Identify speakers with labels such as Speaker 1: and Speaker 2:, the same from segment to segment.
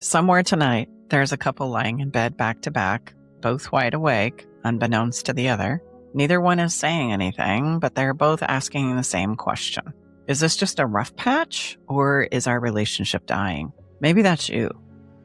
Speaker 1: Somewhere tonight, there's a couple lying in bed back to back, both wide awake, unbeknownst to the other. Neither one is saying anything, but they're both asking the same question. Is this just a rough patch, or is our relationship dying? Maybe that's you.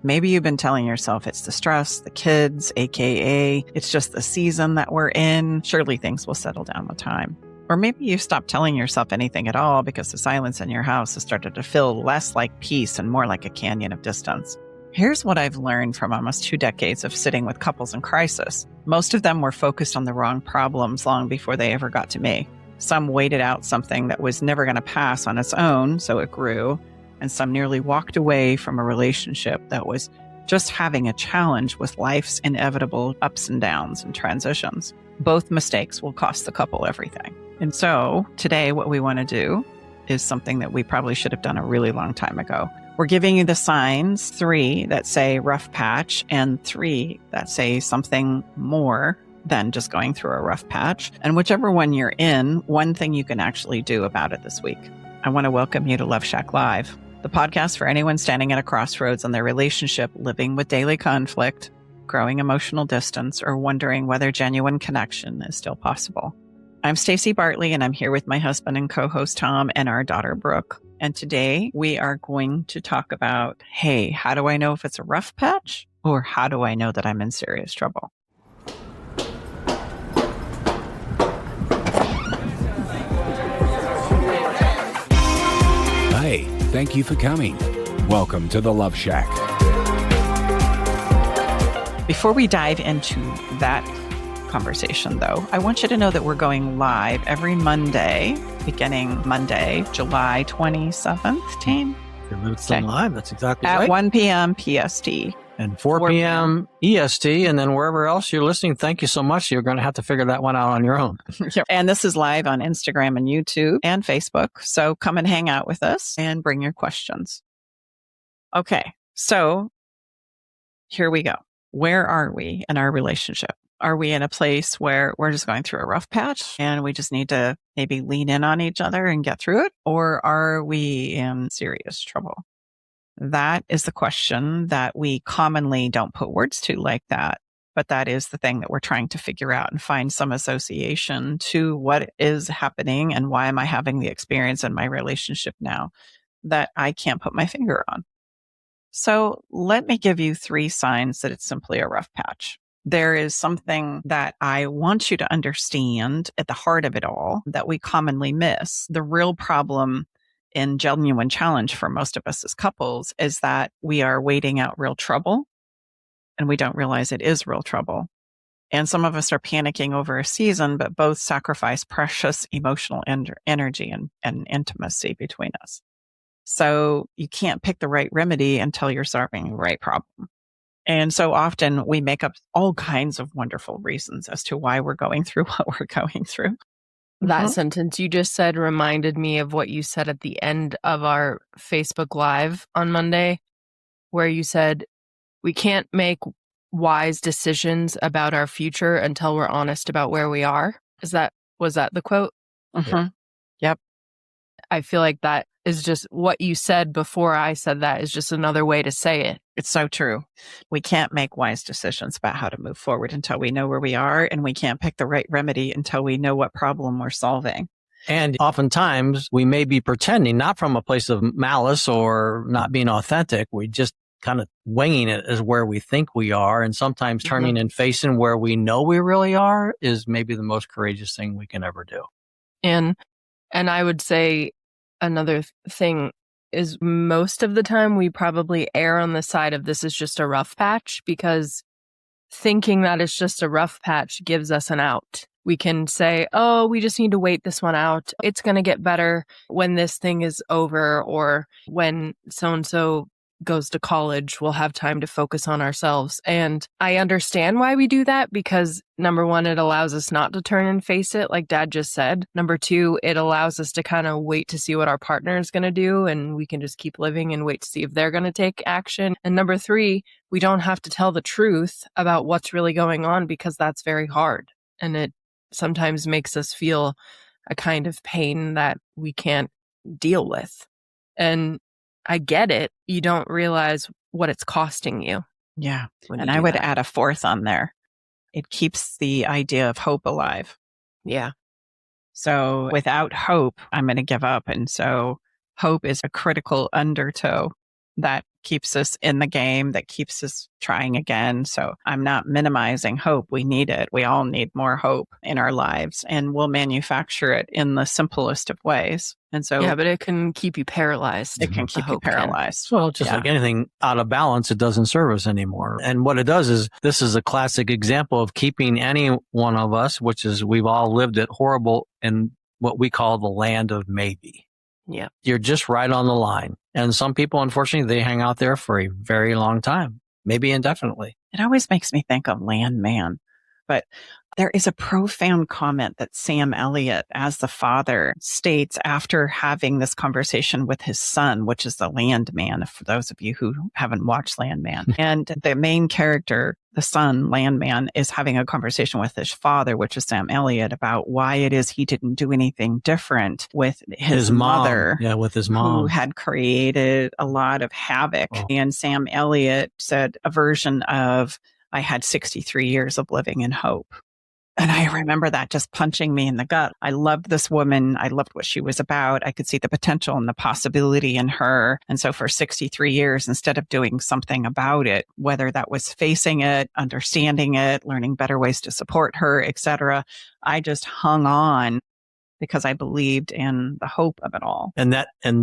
Speaker 1: Maybe you've been telling yourself it's the stress, the kids, aka it's just the season that we're in. Surely things will settle down with time. Or maybe you stopped telling yourself anything at all because the silence in your house has started to feel less like peace and more like a canyon of distance. Here's what I've learned from almost 2 decades of sitting with couples in crisis. Most of them were focused on the wrong problems long before they ever got to me. Some waited out something that was never going to pass on its own, so it grew. And some nearly walked away from a relationship that was just having a challenge with life's inevitable ups and downs and transitions. Both mistakes will cost the couple everything. And so today what we want to do is something that we probably should have done a really long time ago. We're giving you the signs, 3 that say rough patch and 3 that say something more than just going through a rough patch. And whichever one you're in, one thing you can actually do about it this week. I want to welcome you to Love Shack Live, the podcast for anyone standing at a crossroads in their relationship, living with daily conflict, growing emotional distance, or wondering whether genuine connection is still possible. I'm Staci Bartley, and I'm here with my husband and co-host Tom and our daughter Brooke. And today we are going to talk about, hey, how do I know if it's a rough patch? Or how do I know that I'm in serious trouble?
Speaker 2: Hi, thank you for coming. Welcome to the Love Shack.
Speaker 1: Before we dive into that conversation, though, I want you to know that we're going live every Monday, beginning Monday, July 27th, team.
Speaker 3: It's done live. That's exactly
Speaker 1: at
Speaker 3: right.
Speaker 1: 1 p.m. PST.
Speaker 3: And 4 p.m. EST, and then wherever else you're listening, thank you so much. You're going to have to figure that one out on your own.
Speaker 1: And this is live on Instagram and YouTube and Facebook. So come and hang out with us and bring your questions. Okay, so here we go. Where are we in our relationship? Are we in a place where we're just going through a rough patch and we just need to maybe lean in on each other and get through it? Or are we in serious trouble? That is the question that we commonly don't put words to like that. But that is the thing that we're trying to figure out and find some association to what is happening and why am I having the experience in my relationship now that I can't put my finger on. So let me give you 3 signs that it's simply a rough patch. There is something that I want you to understand at the heart of it all that we commonly miss. The real problem and genuine challenge for most of us as couples is that we are waiting out real trouble and we don't realize it is real trouble. And some of us are panicking over a season, but both sacrifice precious emotional energy and intimacy between us. So you can't pick the right remedy until you're solving the right problem. And so often we make up all kinds of wonderful reasons as to why we're going through what we're going through.
Speaker 4: That sentence you just said reminded me of what you said at the end of our Facebook Live on Monday, where you said, we can't make wise decisions about our future until we're honest about where we are. Was that the quote?
Speaker 1: Mm-hmm. Yep.
Speaker 4: I feel like that is just what you said before I said that is just another way to say it.
Speaker 1: It's so true. We can't make wise decisions about how to move forward until we know where we are, and we can't pick the right remedy until we know what problem we're solving.
Speaker 3: And oftentimes we may be pretending, not from a place of malice or not being authentic. We just kind of winging it as where we think we are. And sometimes turning and facing where we know we really are is maybe the most courageous thing we can ever do.
Speaker 4: And I would say another thing is most of the time we probably err on the side of this is just a rough patch, because thinking that it's just a rough patch gives us an out. We can say, oh, we just need to wait this one out. It's going to get better when this thing is over, or when so-and-so goes to college, we'll have time to focus on ourselves. And I understand why we do that, because number one, it allows us not to turn and face it, like Dad just said. Number two, it allows us to kind of wait to see what our partner is going to do, and we can just keep living and wait to see if they're going to take action. And number three, we don't have to tell the truth about what's really going on, because that's very hard. And it sometimes makes us feel a kind of pain that we can't deal with. And I get it. You don't realize what it's costing you.
Speaker 1: Yeah.
Speaker 4: when
Speaker 1: And
Speaker 4: you
Speaker 1: I
Speaker 4: do
Speaker 1: would
Speaker 4: that.
Speaker 1: add a fourth on there. It keeps the idea of hope alive.
Speaker 4: Yeah.
Speaker 1: So without hope, I'm going to give up. And so hope is a critical undertow that keeps us in the game, that keeps us trying again. So I'm not minimizing hope. We need it. We all need more hope in our lives, and we'll manufacture it in the simplest of ways. And so
Speaker 4: Yeah, but it can keep you paralyzed.
Speaker 1: it can
Speaker 4: The
Speaker 1: keep you
Speaker 4: hope can.
Speaker 1: paralyzed.
Speaker 3: Well, just like anything out of balance, it doesn't serve us anymore. And what it does is, this is a classic example of keeping any one of us, which is we've all lived it, horrible in what we call the land of maybe.
Speaker 4: Yeah.
Speaker 3: You're just right on the line. And some people, unfortunately, they hang out there for a very long time, maybe indefinitely.
Speaker 1: It always makes me think of Landman, but there is a profound comment that Sam Elliott, as the father, states after having this conversation with his son, which is the Landman, for those of you who haven't watched Landman. And the main character, the son, Landman, is having a conversation with his father, which is Sam Elliott, about why it is he didn't do anything different with his mother.
Speaker 3: Yeah, with his mom.
Speaker 1: Who had created a lot of havoc.
Speaker 3: Oh.
Speaker 1: And Sam Elliott said a version of, I had 63 years of living in hope. And I remember that just punching me in the gut. I loved this woman. I loved what she was about. I could see the potential and the possibility in her. And so for 63 years, instead of doing something about it, whether that was facing it, understanding it, learning better ways to support her, etc., I just hung on because I believed in the hope of it all.
Speaker 3: And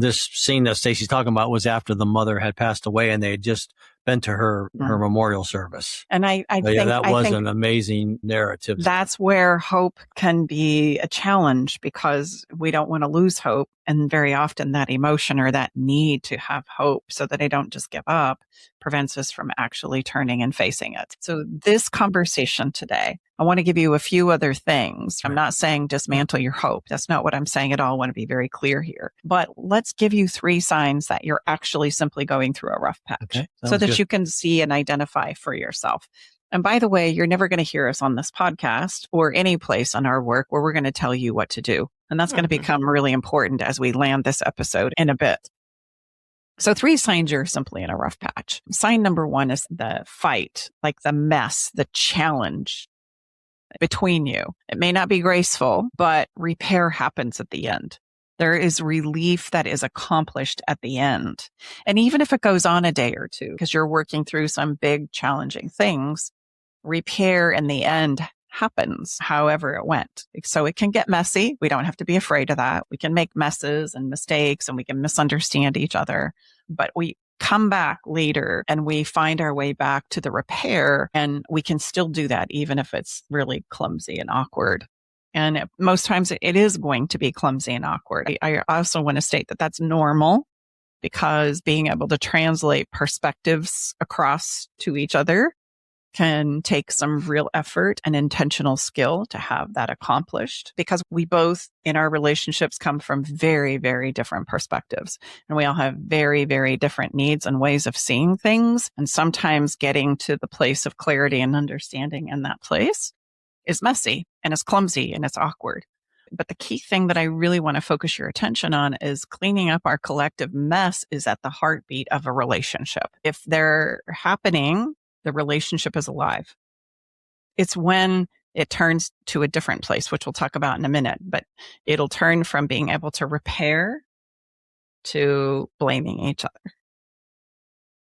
Speaker 3: this scene that Staci's talking about was after the mother had passed away, and they had just been to her memorial service.
Speaker 1: And I think
Speaker 3: that was an amazing narrative.
Speaker 1: That's where hope can be a challenge, because we don't want to lose hope. And very often that emotion or that need to have hope so that I don't just give up prevents us from actually turning and facing it. So this conversation today, I want to give you a few other things. I'm not saying dismantle your hope. That's not what I'm saying at all. I want to be very clear here. But let's give you 3 signs that you're actually simply going through a rough patch, so that you can see and identify for yourself. And by the way, you're never going to hear us on this podcast or any place on our work where we're going to tell you what to do. And that's going to become really important as we land this episode in a bit. So 3 signs you're simply in a rough patch. Sign number 1 is the fight, like the mess, the challenge between you. It may not be graceful, but repair happens at the end. There is relief that is accomplished at the end. And even if it goes on a day or two, because you're working through some big challenging things, repair in the end happens however it went. So it can get messy. We don't have to be afraid of that. We can make messes and mistakes, and we can misunderstand each other, but we come back later and we find our way back to the repair, and we can still do that even if it's really clumsy and awkward. And most times it is going to be clumsy and awkward. I also want to state that that's normal, because being able to translate perspectives across to each other can take some real effort and intentional skill to have that accomplished, because we both in our relationships come from very, very different perspectives, and we all have very, very different needs and ways of seeing things. And sometimes getting to the place of clarity and understanding in that place is messy and it's clumsy and it's awkward. But the key thing that I really want to focus your attention on is cleaning up our collective mess is at the heartbeat of a relationship. If they're happening, the relationship is alive. It's when it turns to a different place, which we'll talk about in a minute, but it'll turn from being able to repair to blaming each other.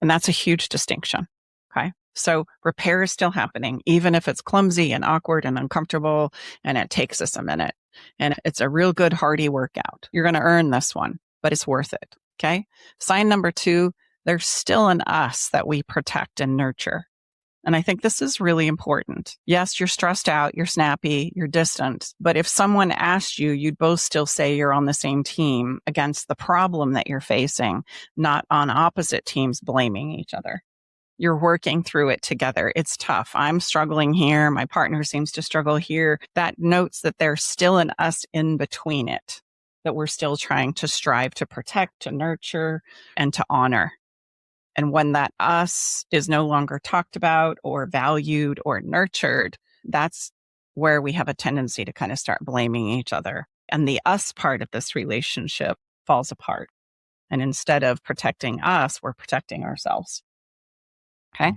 Speaker 1: And that's a huge distinction. Okay. So repair is still happening, even if it's clumsy and awkward and uncomfortable, and it takes us a minute. And it's a real good, hearty workout. You're going to earn this one, but it's worth it. Okay. Sign number 2, there's still an us that we protect and nurture. And I think this is really important. Yes, you're stressed out, you're snappy, you're distant. But if someone asked you, you'd both still say you're on the same team against the problem that you're facing, not on opposite teams blaming each other. You're working through it together. It's tough. I'm struggling here. My partner seems to struggle here. That notes that there's still an us in between it, that we're still trying to strive to protect, to nurture, and to honor. And when that us is no longer talked about or valued or nurtured, that's where we have a tendency to kind of start blaming each other. And the us part of this relationship falls apart. And instead of protecting us, we're protecting ourselves. Okay.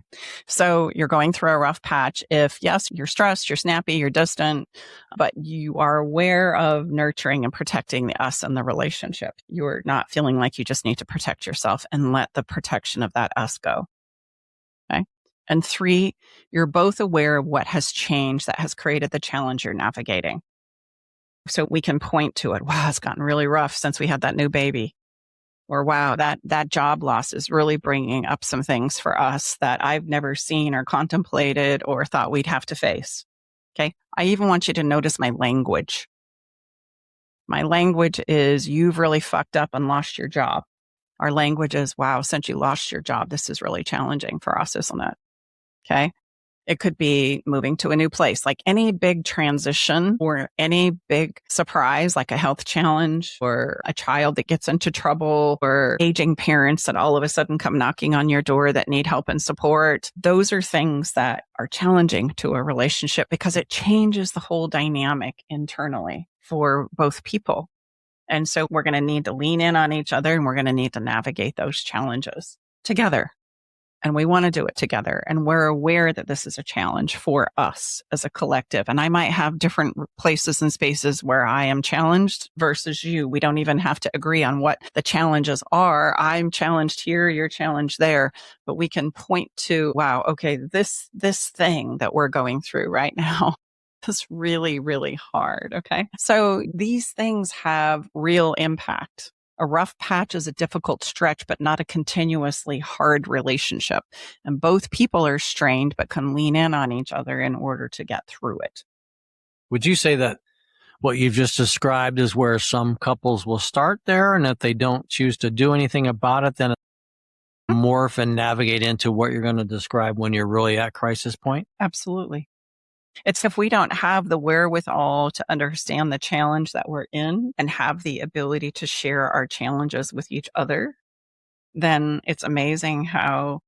Speaker 1: So you're going through a rough patch. If yes, you're stressed, you're snappy, you're distant, but you are aware of nurturing and protecting the us and the relationship. You're not feeling like you just need to protect yourself and let the protection of that us go. Okay. And 3, you're both aware of what has changed that has created the challenge you're navigating. So we can point to it. Wow, it's gotten really rough since we had that new baby. Or wow, that job loss is really bringing up some things for us that I've never seen or contemplated or thought we'd have to face. Okay. I even want you to notice my language. My language is, you've really fucked up and lost your job. Our language is, wow, since you lost your job, this is really challenging for us, isn't it? Okay. It could be moving to a new place, like any big transition or any big surprise, like a health challenge or a child that gets into trouble or aging parents that all of a sudden come knocking on your door that need help and support. Those are things that are challenging to a relationship because it changes the whole dynamic internally for both people. And so we're going to need to lean in on each other and we're going to need to navigate those challenges together. And we want to do it together. And we're aware that this is a challenge for us as a collective. And I might have different places and spaces where I am challenged versus you. We don't even have to agree on what the challenges are. I'm challenged here, you're challenged there. But we can point to, wow, okay, this thing that we're going through right now is really, really hard. Okay. So these things have real impact. A rough patch is a difficult stretch, but not a continuously hard relationship. And both people are strained, but can lean in on each other in order to get through it.
Speaker 3: Would you say that what you've just described is where some couples will start there, and if they don't choose to do anything about it, then morph and navigate into what you're going to describe when you're really at crisis point?
Speaker 1: Absolutely. It's if we don't have the wherewithal to understand the challenge that we're in and have the ability to share our challenges with each other, then it's amazing how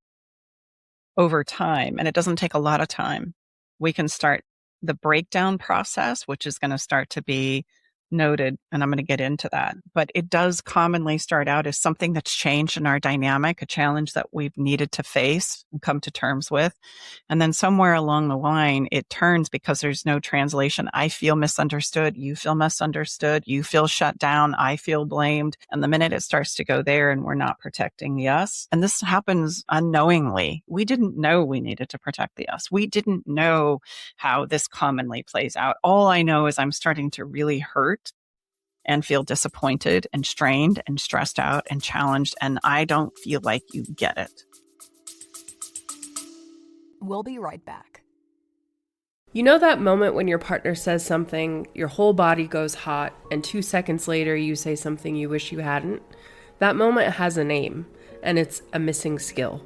Speaker 1: over time, and it doesn't take a lot of time, we can start the breakdown process, which is going to start to be noted. And I'm going to get into that. But it does commonly start out as something that's changed in our dynamic, a challenge that we've needed to face and come to terms with. And then somewhere along the line, it turns because there's no translation. I feel misunderstood. You feel misunderstood. You feel shut down. I feel blamed. And the minute it starts to go there and we're not protecting the us, and this happens unknowingly. We didn't know we needed to protect the us. We didn't know how this commonly plays out. All I know is I'm starting to really hurt and feel disappointed and strained and stressed out and challenged, and I don't feel like you get it.
Speaker 5: We'll be right back.
Speaker 4: You know that moment when your partner says something, your whole body goes hot, and 2 seconds later you say something you wish you hadn't? That moment has a name, and it's a missing skill.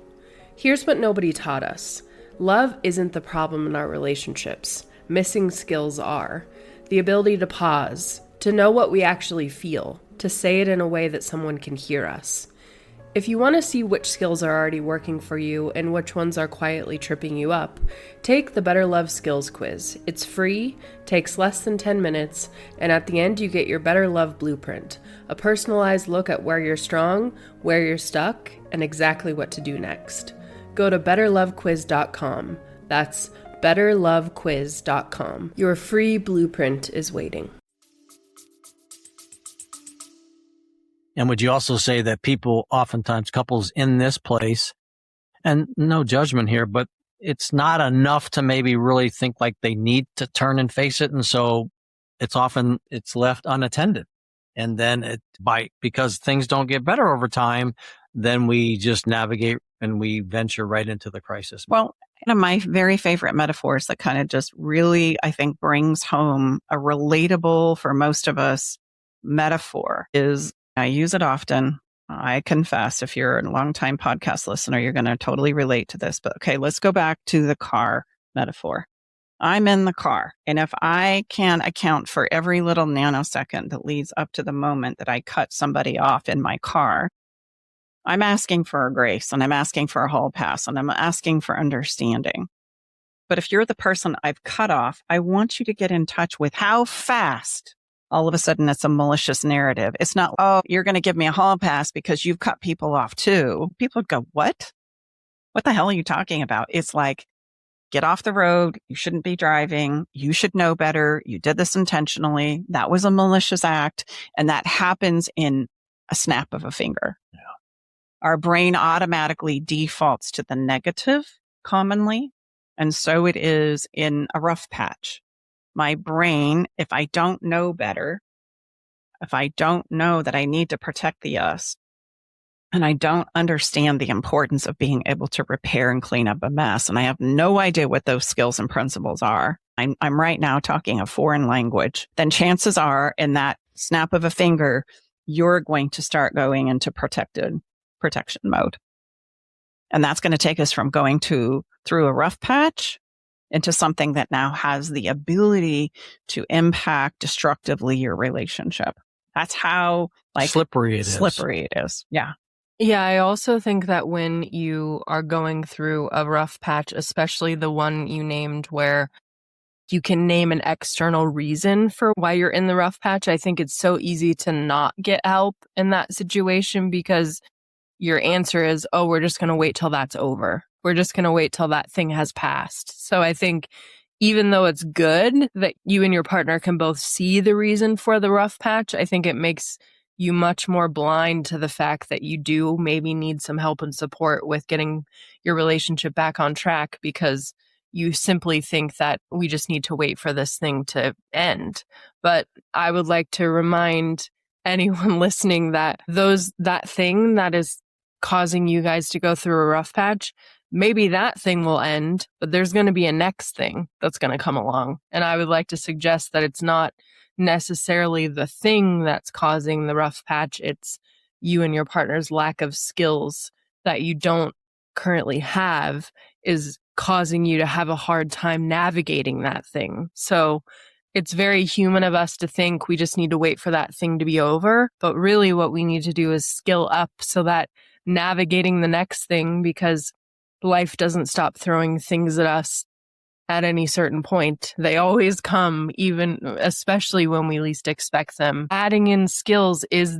Speaker 4: Here's what nobody taught us. Love isn't the problem in our relationships. Missing skills are. The ability to pause, to know what we actually feel, to say it in a way that someone can hear us. If you want to see which skills are already working for you and which ones are quietly tripping you up, take the Better Love Skills Quiz. It's free, takes less than 10 minutes, and at the end you get your Better Love Blueprint, a personalized look at where you're strong, where you're stuck, and exactly what to do next. Go to betterlovequiz.com. That's betterlovequiz.com. Your free blueprint is waiting.
Speaker 3: And would you also say that people, oftentimes couples in this place, and no judgment here, but it's not enough to maybe really think like they need to turn and face it. And so it's left unattended. And then because things don't get better over time, then we just navigate and we venture right into the crisis.
Speaker 1: Well, one of my very favorite metaphors that kind of just really, I think, brings home a relatable for most of us metaphor is, I use it often. I confess, if you're a longtime podcast listener, you're going to totally relate to this. But okay, let's go back to the car metaphor. I'm in the car, and if I can account for every little nanosecond that leads up to the moment that I cut somebody off in my car, I'm asking for a grace, and I'm asking for a hall pass, and I'm asking for understanding. But if you're the person I've cut off, I want you to get in touch with how fast all of a sudden it's a malicious narrative. It's not, oh, you're going to give me a hall pass because you've cut people off too. People would go, what? What the hell are you talking about? It's like, get off the road. You shouldn't be driving. You should know better. You did this intentionally. That was a malicious act. And that happens in a snap of a finger.
Speaker 3: Yeah.
Speaker 1: Our brain automatically defaults to the negative commonly. And so it is in a rough patch. My brain, if I don't know better, if I don't know that I need to protect the us, and I don't understand the importance of being able to repair and clean up a mess, and I have no idea what those skills and principles are, I'm right now talking a foreign language, then chances are in that snap of a finger, you're going to start going into protection mode. And that's going to take us from going through a rough patch into something that now has the ability to impact destructively your relationship. That's how
Speaker 3: slippery it
Speaker 1: is. Yeah.
Speaker 4: Yeah, I also think that when you are going through a rough patch, especially the one you named where you can name an external reason for why you're in the rough patch, I think it's so easy to not get help in that situation because your answer is, oh, we're just going to wait till that's over. We're just going to wait till that thing has passed. So I think even though it's good that you and your partner can both see the reason for the rough patch, I think it makes you much more blind to the fact that you do maybe need some help and support with getting your relationship back on track because you simply think that we just need to wait for this thing to end. But I would like to remind anyone listening that that thing that is causing you guys to go through a rough patch, maybe that thing will end, but there's going to be a next thing that's going to come along. And I would like to suggest that it's not necessarily the thing that's causing the rough patch. It's you and your partner's lack of skills that you don't currently have is causing you to have a hard time navigating that thing. So it's very human of us to think we just need to wait for that thing to be over. But really what we need to do is skill up so that navigating the next thing, because life doesn't stop throwing things at us at any certain point. They always come, especially when we least expect them. Adding in skills is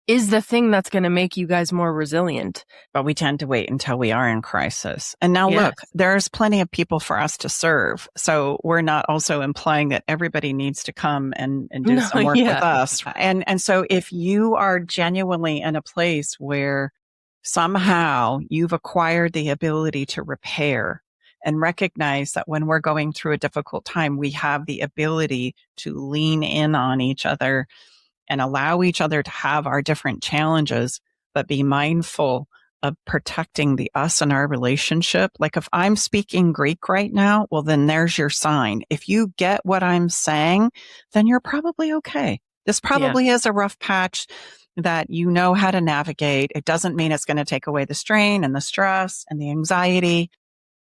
Speaker 4: the thing that's going to make you guys more resilient.
Speaker 1: But we tend to wait until we are in crisis. And now
Speaker 4: Yes.
Speaker 1: Look, there's plenty of people for us to serve. So we're not also implying that everybody needs to come and do some work with us. And so if you are genuinely in a place where somehow you've acquired the ability to repair and recognize that when we're going through a difficult time, we have the ability to lean in on each other and allow each other to have our different challenges, but be mindful of protecting the us in our relationship. Like if I'm speaking Greek right now, well, then there's your sign. If you get what I'm saying, then you're probably okay. This probably is a rough patch that you know how to navigate. It doesn't mean it's going to take away the strain and the stress and the anxiety.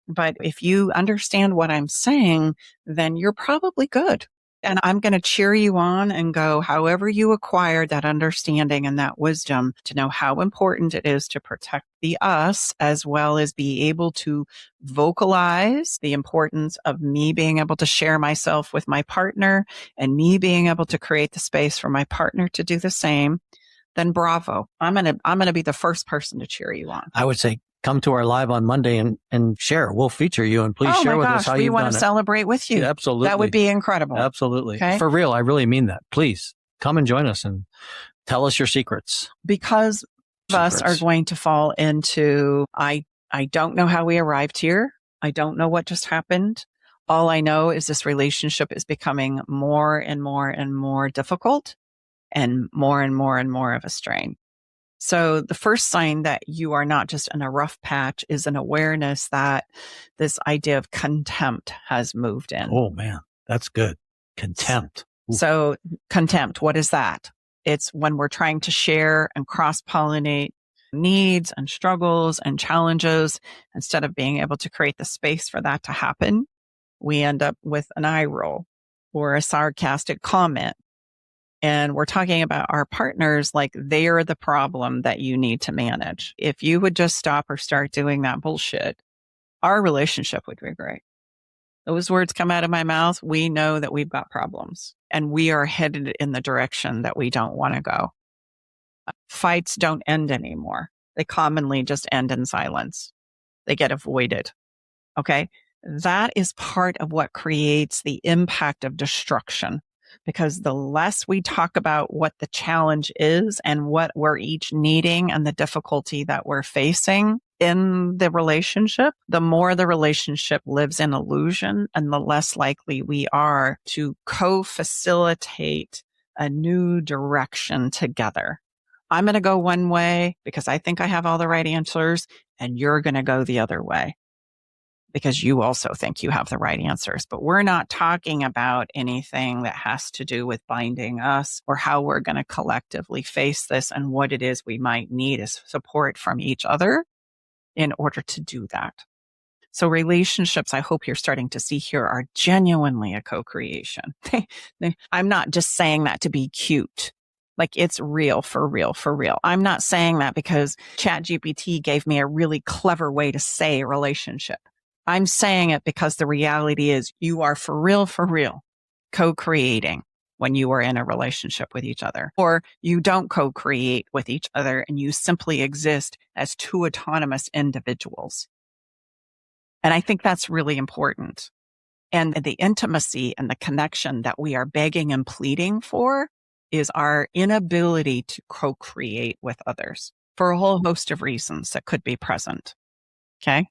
Speaker 1: But if you understand what I'm saying, then you're probably good. And I'm going to cheer you on and go, however you acquired that understanding and that wisdom to know how important it is to protect the us, as well as be able to vocalize the importance of me being able to share myself with my partner and me being able to create the space for my partner to do the same, then bravo. I'm going to be the first person to cheer you on.
Speaker 3: I would say come to our live on Monday and share. We'll feature you and please share with us how you've done it.
Speaker 1: We want to celebrate with you.
Speaker 3: Yeah, absolutely.
Speaker 1: That would be incredible.
Speaker 3: Absolutely.
Speaker 1: Okay?
Speaker 3: For real. I really mean that. Please come and join us and tell us your secrets.
Speaker 1: Because of us are going to fall into, I don't know how we arrived here. I don't know what just happened. All I know is this relationship is becoming more and more and more difficult and more of a strain. So the first sign that you are not just in a rough patch is an awareness that this idea of contempt has moved in.
Speaker 3: Oh man, that's good. Contempt. Ooh.
Speaker 1: So contempt, what is that? It's when we're trying to share and cross-pollinate needs and struggles and challenges, instead of being able to create the space for that to happen, we end up with an eye roll or a sarcastic comment. And we're talking about our partners like they are the problem that you need to manage. If you would just stop or start doing that bullshit, our relationship would be great. those words come out of my mouth, we know that we've got problems and we are headed in the direction that we don't want to go. Fights don't end anymore. They commonly just end in silence. They get avoided. Okay. That is part of what creates the impact of destruction, because the less we talk about what the challenge is and what we're each needing and the difficulty that we're facing in the relationship, the more the relationship lives in illusion and the less likely we are to co-facilitate a new direction together. I'm going to go one way because I think I have all the right answers, and you're going to go the other way because you also think you have the right answers. But we're not talking about anything that has to do with binding us or how we're going to collectively face this and what it is we might need as support from each other in order to do that. So relationships, I hope you're starting to see here, are genuinely a co-creation. I'm not just saying that to be cute. Like, it's real, for real, for real. I'm not saying that because ChatGPT gave me a really clever way to say relationship. I'm saying it because the reality is you are for real, co-creating when you are in a relationship with each other. Or you don't co-create with each other and you simply exist as two autonomous individuals. And I think that's really important. And the intimacy and the connection that we are begging and pleading for is our inability to co-create with others for a whole host of reasons that could be present. Okay?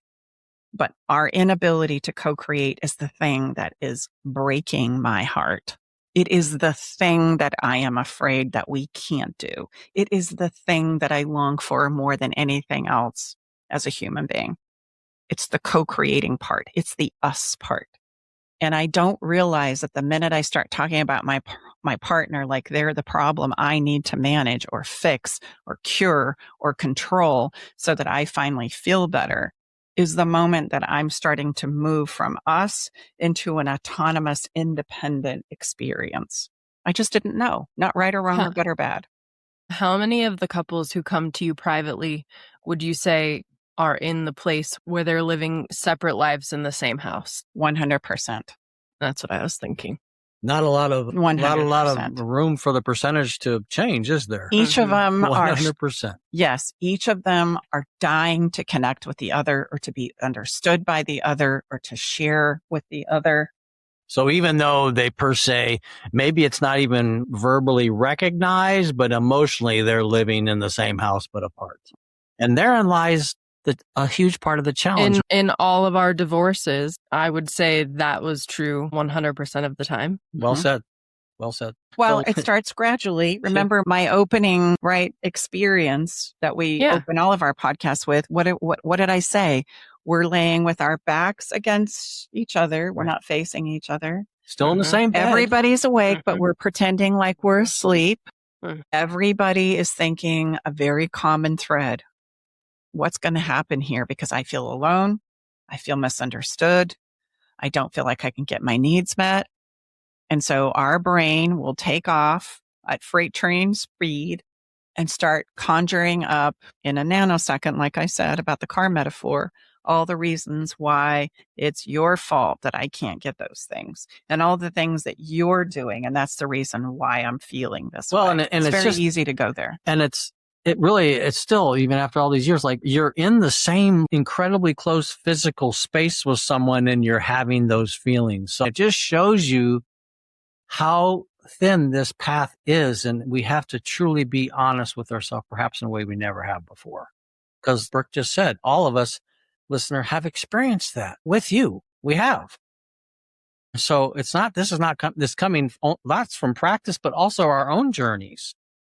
Speaker 1: But our inability to co-create is the thing that is breaking my heart. It is the thing that I am afraid that we can't do. It is the thing that I long for more than anything else as a human being. It's the co-creating part. It's the us part. And I don't realize that the minute I start talking about my partner like they're the problem I need to manage or fix or cure or control so that I finally feel better, is the moment that I'm starting to move from us into an autonomous, independent experience. I just didn't know, not right or wrong or good or bad.
Speaker 4: How many of the couples who come to you privately would you say are in the place where they're living separate lives in the same house?
Speaker 1: 100%.
Speaker 4: That's what I was thinking.
Speaker 3: Not a lot of
Speaker 1: 100%.
Speaker 3: room for the percentage to change, is there?
Speaker 1: Each of them are
Speaker 3: 100%.
Speaker 1: Yes, each of them are dying to connect with the other or to be understood by the other or to share with the other.
Speaker 3: So even though they per se, maybe it's not even verbally recognized, but emotionally they're living in the same house but apart. And therein lies a huge part of the challenge.
Speaker 4: In all of our divorces, I would say that was true 100% of the time.
Speaker 3: Well said. Well said.
Speaker 1: Well,
Speaker 3: So-
Speaker 1: it starts gradually. Remember my opening, experience that we open all of our podcasts with. What did I say? We're laying with our backs against each other. We're not facing each other.
Speaker 3: Still in the same bed.
Speaker 1: Everybody's awake, but we're pretending like we're asleep. Everybody is thinking a very common thread. What's going to happen here? Because I feel alone. I feel misunderstood. I don't feel like I can get my needs met. And so our brain will take off at freight train speed and start conjuring up in a nanosecond, like I said about the car metaphor, all the reasons why it's your fault that I can't get those things and all the things that you're doing. And that's the reason why I'm feeling this way.
Speaker 3: And
Speaker 1: it's very
Speaker 3: just
Speaker 1: easy to go there.
Speaker 3: And it's still, even after all these years, like you're in the same incredibly close physical space with someone and you're having those feelings. So it just shows you how thin this path is. And we have to truly be honest with ourselves, perhaps in a way we never have before. Because Brooke just said, all of us, listener, have experienced that with you. We have. So this is not coming, that's from practice, but also our own journeys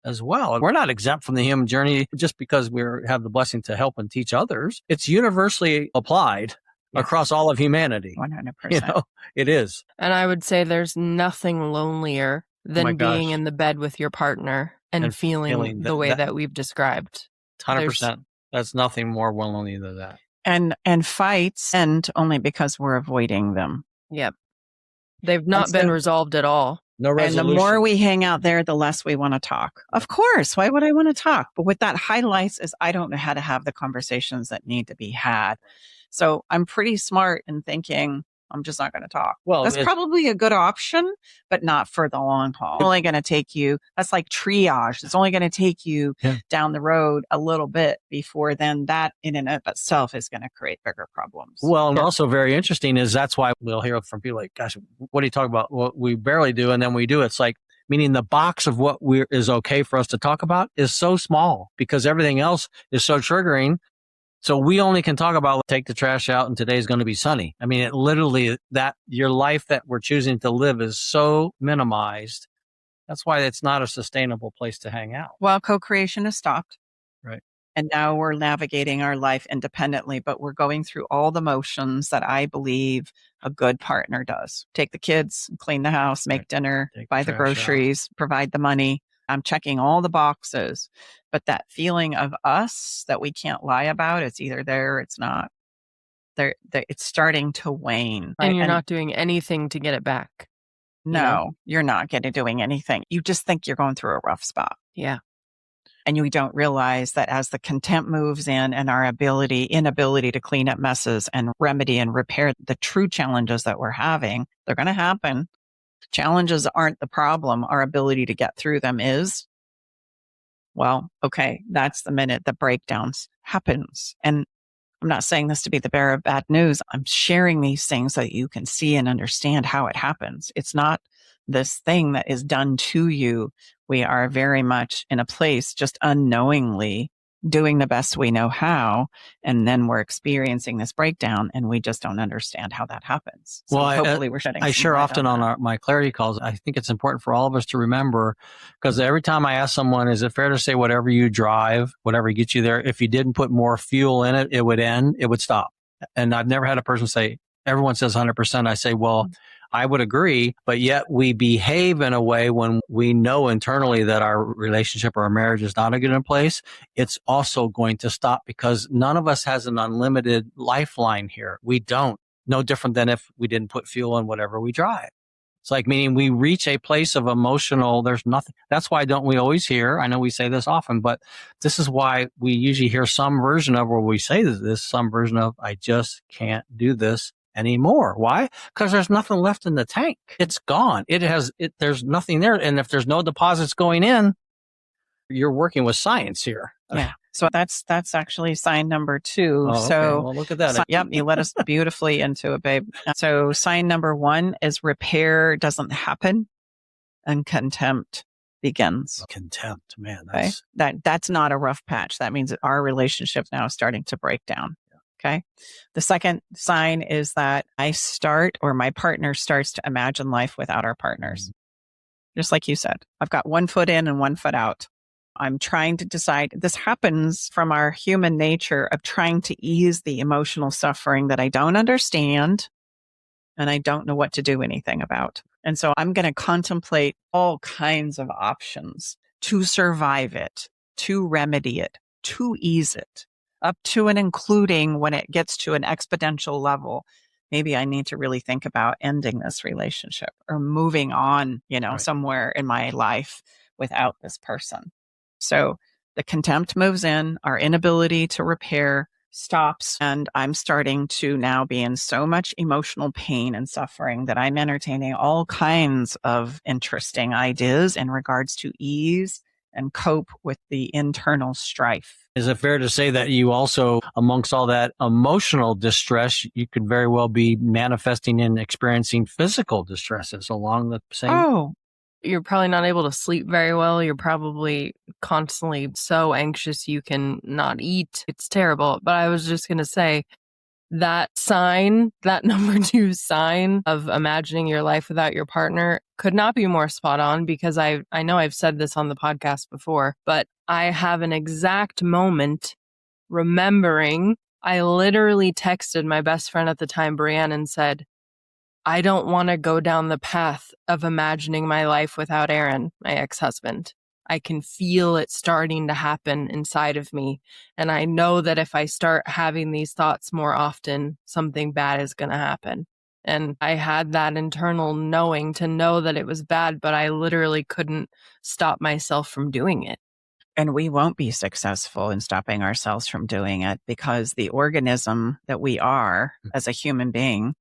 Speaker 3: as well. We're not exempt from the human journey just because we have the blessing to help and teach others. It's universally applied across all of humanity.
Speaker 1: 100%.
Speaker 3: It is.
Speaker 4: And I would say there's nothing lonelier than being in the bed with your partner and feeling the way that we've described.
Speaker 3: 100%. That's nothing more lonely than that.
Speaker 1: And fights end only because we're avoiding them.
Speaker 4: Yep. They've not been resolved at all.
Speaker 3: No resolution.
Speaker 1: And the more we hang out there, the less we want to talk. Of course. Why would I want to talk? But what that highlights is I don't know how to have the conversations that need to be had. So I'm pretty smart in thinking I'm just not going to talk.
Speaker 3: Well,
Speaker 1: That's probably a good option, but not for the long haul. It's only going to take you, that's like triage. It's only going to take you down the road a little bit before then that in and of itself is going to create bigger problems.
Speaker 3: Well, and also very interesting is that's why we'll hear from people like, gosh, what are you talking about? Well, we barely do. And then we do. It's like, meaning the box of what is okay for us to talk about is so small because everything else is so triggering. So we only can talk about take the trash out and today's going to be sunny. I mean, it literally that your life that we're choosing to live is so minimized. That's why it's not a sustainable place to hang out.
Speaker 1: Well, co-creation has stopped.
Speaker 3: Right.
Speaker 1: And now we're navigating our life independently, but we're going through all the motions that I believe a good partner does. Take the kids, clean the house, make dinner, buy the groceries, provide the money. I'm checking all the boxes, but that feeling of us that we can't lie about, it's either there or it's not. It's starting to wane.
Speaker 4: Right? And you're not doing anything to get it back.
Speaker 1: No, you're not doing anything. You just think you're going through a rough spot.
Speaker 4: Yeah.
Speaker 1: And you don't realize that as the contempt moves in and our inability to clean up messes and remedy and repair the true challenges that we're having, they're going to happen. Challenges aren't the problem. Our ability to get through them is. Well, okay, that's the minute the breakdowns happens. And I'm not saying this to be the bearer of bad news. I'm sharing these things so that you can see and understand how it happens. It's not this thing that is done to you. We are very much in a place just unknowingly doing the best we know how. And then we're experiencing this breakdown and we just don't understand how that happens. So
Speaker 3: well,
Speaker 1: hopefully we're shedding
Speaker 3: I
Speaker 1: some
Speaker 3: share
Speaker 1: light
Speaker 3: often on my clarity calls. I think it's important for all of us to remember because every time I ask someone, is it fair to say whatever you drive, whatever gets you there, if you didn't put more fuel in it, it would end, it would stop. And I've never had a person say, everyone says 100%. I say, well, I would agree, but yet we behave in a way when we know internally that our relationship or our marriage is not a good place. It's also going to stop because none of us has an unlimited lifeline here. We don't. No different than if we didn't put fuel in whatever we drive. It's like meaning we reach a place of emotional, there's nothing. That's why don't we always hear, I know we say this often, but this is why we usually hear some version of where we say this, some version of, I just can't do this anymore. Why? Because there's nothing left in the tank. It's gone. There's nothing there. And if there's no deposits going in, you're working with science here.
Speaker 1: Yeah. So that's actually sign number 2.
Speaker 3: Oh,
Speaker 1: so
Speaker 3: okay. Well, look at that.
Speaker 1: Yep. You led us beautifully into it, babe. So sign number 1 is repair doesn't happen and contempt begins.
Speaker 3: Contempt, man.
Speaker 1: That's not a rough patch. That means that our relationship now is starting to break down. Okay. The second sign is that my partner starts to imagine life without our partners. Just like you said, I've got one foot in and one foot out. I'm trying to decide. This happens from our human nature of trying to ease the emotional suffering that I don't understand and I don't know what to do anything about. And so I'm going to contemplate all kinds of options to survive it, to remedy it, to ease it. Up to and including when it gets to an exponential level, maybe I need to really think about ending this relationship or moving on, somewhere in my life without this person. So the contempt moves in, our inability to repair stops, and I'm starting to now be in so much emotional pain and suffering that I'm entertaining all kinds of interesting ideas in regards to ease and cope with the internal strife.
Speaker 3: Is it fair to say that you also, amongst all that emotional distress, you could very well be manifesting and experiencing physical distresses along the same?
Speaker 1: Oh,
Speaker 4: you're probably not able to sleep very well. You're probably constantly so anxious you can not eat. It's terrible. But I was just going to say that sign, that number 2 sign of imagining your life without your partner could not be more spot on because I know I've said this on the podcast before, but I have an exact moment remembering I literally texted my best friend at the time, Brianne, and said, I don't want to go down the path of imagining my life without Aaron, my ex-husband. I can feel it starting to happen inside of me. And I know that if I start having these thoughts more often, something bad is going to happen. And I had that internal knowing to know that it was bad, but I literally couldn't stop myself from doing it.
Speaker 1: And we won't be successful in stopping ourselves from doing it because the organism that we are as a human being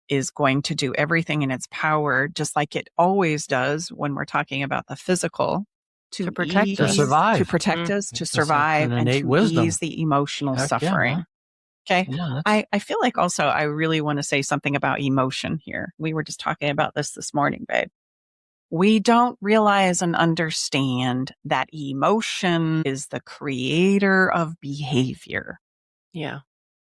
Speaker 1: is going to do everything in its power, just like it always does when we're talking about the physical,
Speaker 4: To protect
Speaker 1: ease,
Speaker 3: To
Speaker 4: us.
Speaker 3: survive.
Speaker 1: to protect us, to survive,
Speaker 3: an
Speaker 1: and
Speaker 3: innate
Speaker 1: to
Speaker 3: wisdom.
Speaker 1: ease the emotional
Speaker 3: Heck yeah,
Speaker 1: suffering.
Speaker 3: man.
Speaker 1: Okay.
Speaker 3: Yeah,
Speaker 1: I feel like also I really want to say something about emotion here. We were just talking about this morning, babe. We don't realize and understand that emotion is the creator of behavior.
Speaker 4: Yeah.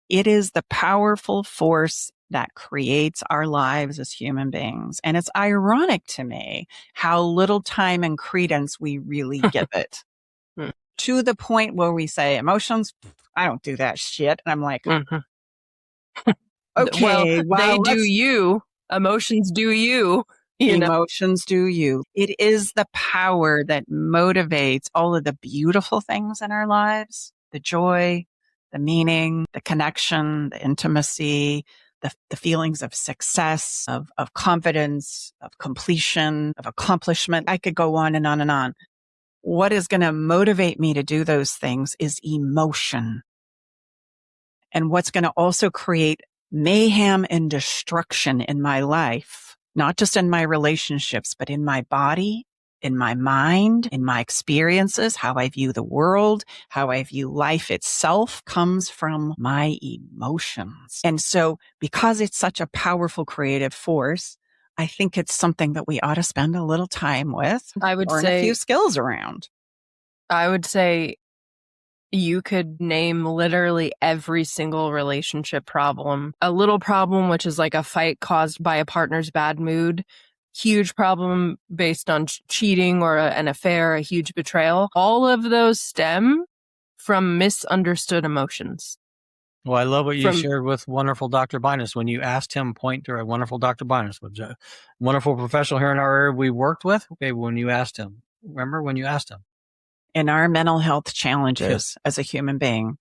Speaker 1: It is the powerful force that creates our lives as human beings. And it's ironic to me how little time and credence we really give it.
Speaker 4: Hmm.
Speaker 1: To the point where we say emotions, I don't do that shit. And I'm like,
Speaker 4: Mhm.
Speaker 1: okay,
Speaker 4: Well, they do
Speaker 1: let's
Speaker 4: you. Emotions do you. You know.
Speaker 1: emotions do you. It is the power that motivates all of the beautiful things in our lives, the joy, the meaning, the connection, the intimacy, the feelings of success, of confidence, of completion, of accomplishment. I could go on and on and on. What is going to motivate me to do those things is emotion. And what's going to also create mayhem and destruction in my life, not just in my relationships, but in my body, in my mind, in my experiences, how I view the world, how I view life itself comes from my emotions. And so because it's such a powerful creative force, I think it's something that we ought to spend a little time with,
Speaker 4: I would
Speaker 1: learn a few
Speaker 4: say
Speaker 1: skills around.
Speaker 4: You could name literally every single relationship problem. A little problem, which is like a fight caused by a partner's bad mood. Huge problem based on cheating or an affair, a huge betrayal. All of those stem from misunderstood emotions.
Speaker 3: Well, I love what you shared with wonderful Dr. Binus when you asked him point to a wonderful Dr. Binus, which a wonderful professional here in our area we worked with. Okay, when you asked him, remember when you asked him?
Speaker 1: In our mental health challenges as a human being,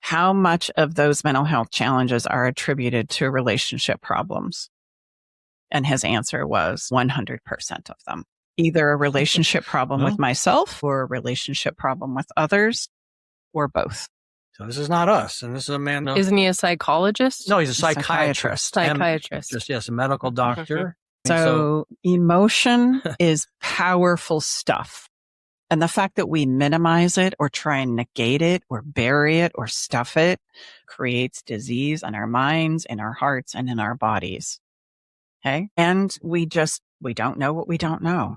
Speaker 1: how much of those mental health challenges are attributed to relationship problems? And his answer was 100% of them. Either a relationship problem with myself or a relationship problem with others or both.
Speaker 3: So this is not us. And this is a man.
Speaker 4: Isn't he a psychologist?
Speaker 3: No, he's a psychiatrist.
Speaker 4: Psychiatrist.
Speaker 3: Yes, a medical doctor.
Speaker 1: So emotion is powerful stuff. And the fact that we minimize it or try and negate it or bury it or stuff it creates disease in our minds, in our hearts, and in our bodies. Okay. And we don't know what we don't know.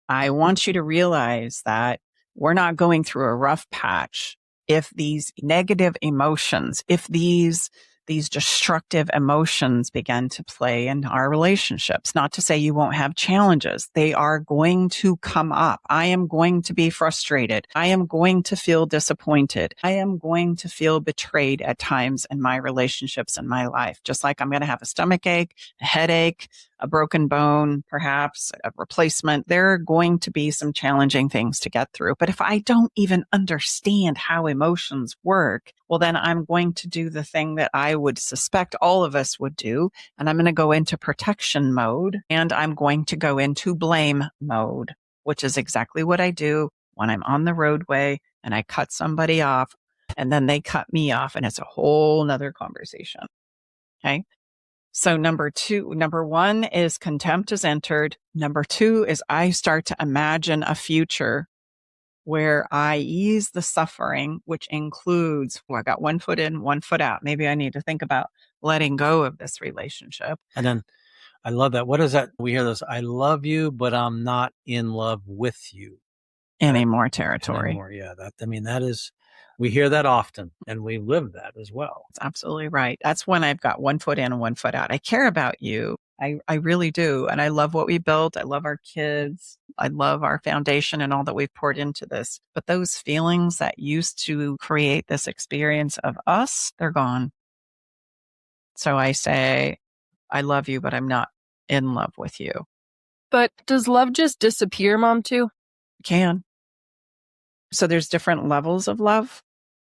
Speaker 1: I want you to realize that we're not going through a rough patch if these negative emotions, if these destructive emotions begin to play in our relationships. Not to say you won't have challenges. They are going to come up. I am going to be frustrated. I am going to feel disappointed. I am going to feel betrayed at times in my relationships in my life. Just like I'm going to have a stomach ache, a headache, a broken bone, perhaps a replacement. There are going to be some challenging things to get through. But if I don't even understand how emotions work, well, then I'm going to do the thing that I would suspect all of us would do. And I'm going to go into protection mode and I'm going to go into blame mode, which is exactly what I do when I'm on the roadway and I cut somebody off and then they cut me off. And it's a whole nother conversation. Okay. So number one is contempt is entered. Number two is I start to imagine a future where I ease the suffering, which includes, I got 1 foot in, 1 foot out. Maybe I need to think about letting go of this relationship.
Speaker 3: And then I love that. What is that? We hear this, I love you, but I'm not in love with you.
Speaker 1: Any more territory.
Speaker 3: Anymore. Yeah. That is, we hear that often and we live that as well.
Speaker 1: That's absolutely right. That's when I've got 1 foot in and 1 foot out. I care about you. I really do. And I love what we built. I love our kids. I love our foundation and all that we've poured into this. But those feelings that used to create this experience of us, they're gone. So I say, I love you, but I'm not in love with you.
Speaker 4: But does love just disappear, Mom, too?
Speaker 1: Can. So there's different levels of love.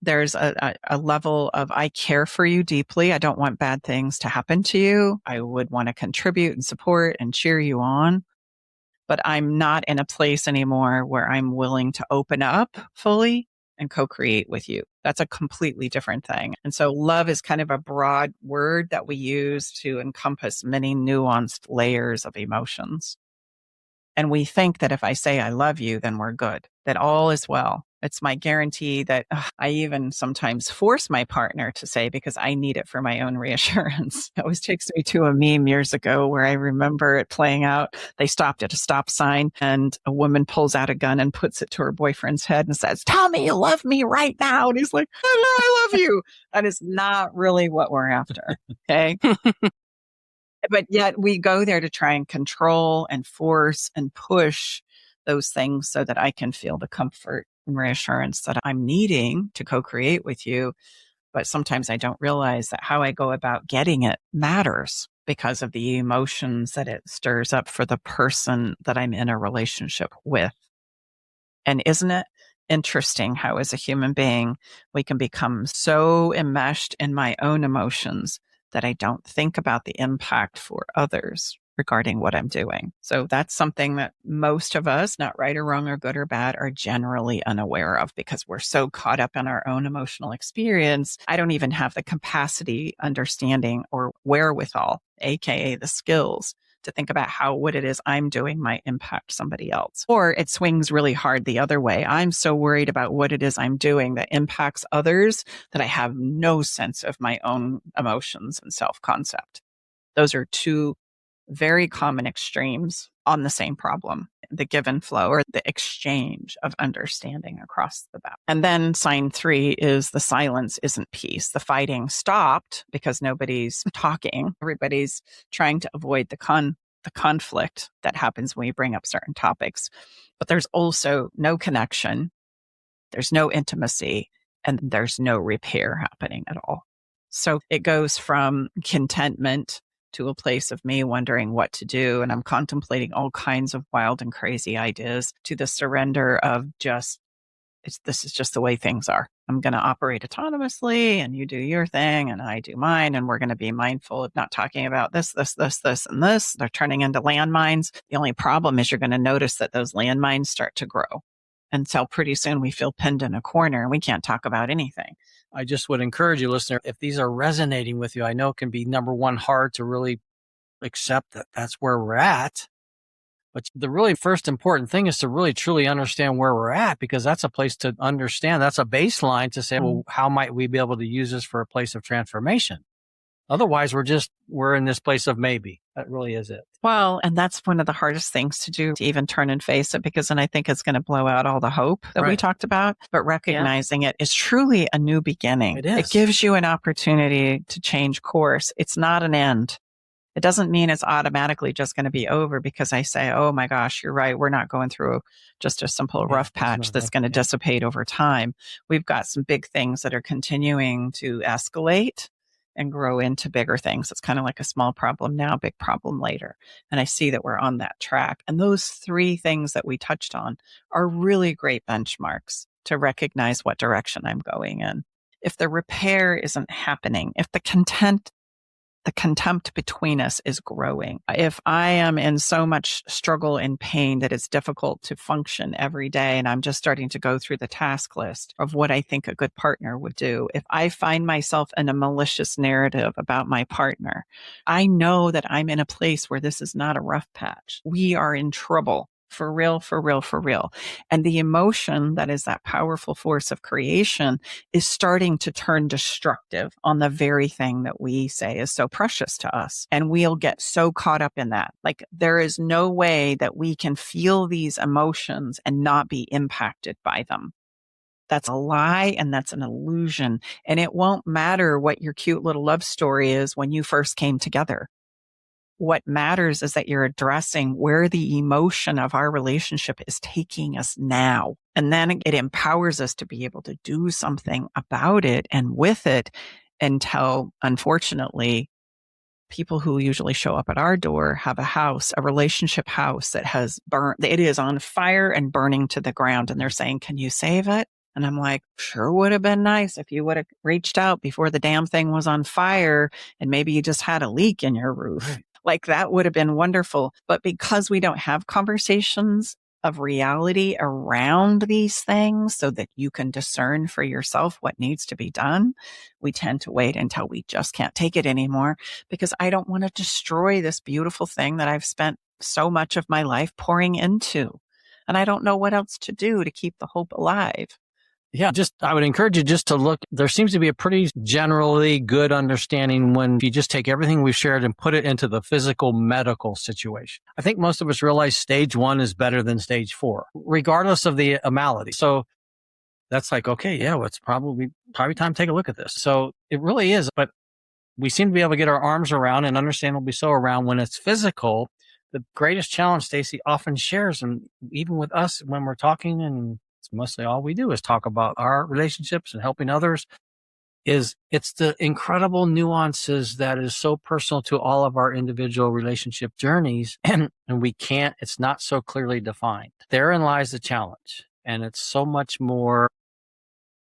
Speaker 1: There's a level of, I care for you deeply. I don't want bad things to happen to you. I would want to contribute and support and cheer you on. But I'm not in a place anymore where I'm willing to open up fully and co-create with you. That's a completely different thing. And so love is kind of a broad word that we use to encompass many nuanced layers of emotions. And we think that if I say I love you, then we're good, that all is well. It's my guarantee that I even sometimes force my partner to say, because I need it for my own reassurance. It always takes me to a meme years ago where I remember it playing out. They stopped at a stop sign and a woman pulls out a gun and puts it to her boyfriend's head and says, "Tell me you love me right now." And he's like, "I love you." That is not really what we're after. Okay. But yet we go there to try and control and force and push those things so that I can feel the comfort and reassurance that I'm needing to co-create with you. But sometimes I don't realize that how I go about getting it matters because of the emotions that it stirs up for the person that I'm in a relationship with. And isn't it interesting how as a human being, we can become so enmeshed in my own emotions that I don't think about the impact for others regarding what I'm doing. So that's something that most of us, not right or wrong or good or bad, are generally unaware of because we're so caught up in our own emotional experience. I don't even have the capacity, understanding, or wherewithal, AKA the skills, to think about how what it is I'm doing might impact somebody else. Or it swings really hard the other way. I'm so worried about what it is I'm doing that impacts others that I have no sense of my own emotions and self-concept. Those are two very common extremes on the same problem, the give and flow or the exchange of understanding across the bound. And then sign 3 is the silence isn't peace. The fighting stopped because nobody's talking. Everybody's trying to avoid the conflict that happens when we bring up certain topics. But there's also no connection. There's no intimacy and there's no repair happening at all. So it goes from contentment to a place of me wondering what to do. And I'm contemplating all kinds of wild and crazy ideas to the surrender of just, this is just the way things are. I'm going to operate autonomously and you do your thing and I do mine. And we're going to be mindful of not talking about this, and this. They're turning into landmines. The only problem is you're going to notice that those landmines start to grow. And so pretty soon we feel pinned in a corner and we can't talk about anything.
Speaker 3: I just would encourage you, listener, if these are resonating with you, I know it can be number one, hard to really accept that that's where we're at. But the really first important thing is to really truly understand where we're at, because that's a place to understand. That's a baseline to say, well, how might we be able to use this for a place of transformation? Otherwise, we're in this place of maybe. That really is it.
Speaker 1: Well, and that's one of the hardest things to do, to even turn and face it, because then I think it's going to blow out all the hope that we talked about. But recognizing it is truly a new beginning.
Speaker 3: It is.
Speaker 1: It gives you an opportunity to change course. It's not an end. It doesn't mean it's automatically just going to be over because I say, oh my gosh, you're right. We're not going through just a simple rough patch that's going to dissipate over time. We've got some big things that are continuing to escalate and grow into bigger things. It's kind of like a small problem now, big problem later. And I see that we're on that track. And those 3 things that we touched on are really great benchmarks to recognize what direction I'm going in. If the repair isn't happening, if the contempt between us is growing, if I am in so much struggle and pain that it's difficult to function every day, and I'm just starting to go through the task list of what I think a good partner would do, if I find myself in a malicious narrative about my partner, I know that I'm in a place where this is not a rough patch. We are in trouble. For real, for real, for real. And the emotion that is that powerful force of creation is starting to turn destructive on the very thing that we say is so precious to us. And we'll get so caught up in that. Like there is no way that we can feel these emotions and not be impacted by them. That's a lie and that's an illusion. And it won't matter what your cute little love story is when you first came together. What matters is that you're addressing where the emotion of our relationship is taking us now. And then it empowers us to be able to do something about it and with it until, unfortunately, people who usually show up at our door have a relationship house that has burnt, it is on fire and burning to the ground. And they're saying, can you save it? And I'm like, sure would have been nice if you would have reached out before the damn thing was on fire and maybe you just had a leak in your roof. Like that would have been wonderful. But because we don't have conversations of reality around these things so that you can discern for yourself what needs to be done, we tend to wait until we just can't take it anymore, because I don't want to destroy this beautiful thing that I've spent so much of my life pouring into. And I don't know what else to do to keep the hope alive.
Speaker 3: Yeah, I would encourage you just to look. There seems to be a pretty generally good understanding when you just take everything we've shared and put it into the physical medical situation. I think most of us realize stage 1 is better than stage 4, regardless of the malady. So that's like, okay, yeah, well, it's probably time to take a look at this. So it really is. But we seem to be able to get our arms around, and understandably so, around when it's physical. The greatest challenge Staci often shares, and even with us when we're talking, and it's mostly all we do is talk about our relationships and helping others, it's the incredible nuances that is so personal to all of our individual relationship journeys. And it's not so clearly defined. Therein lies the challenge. And it's so much more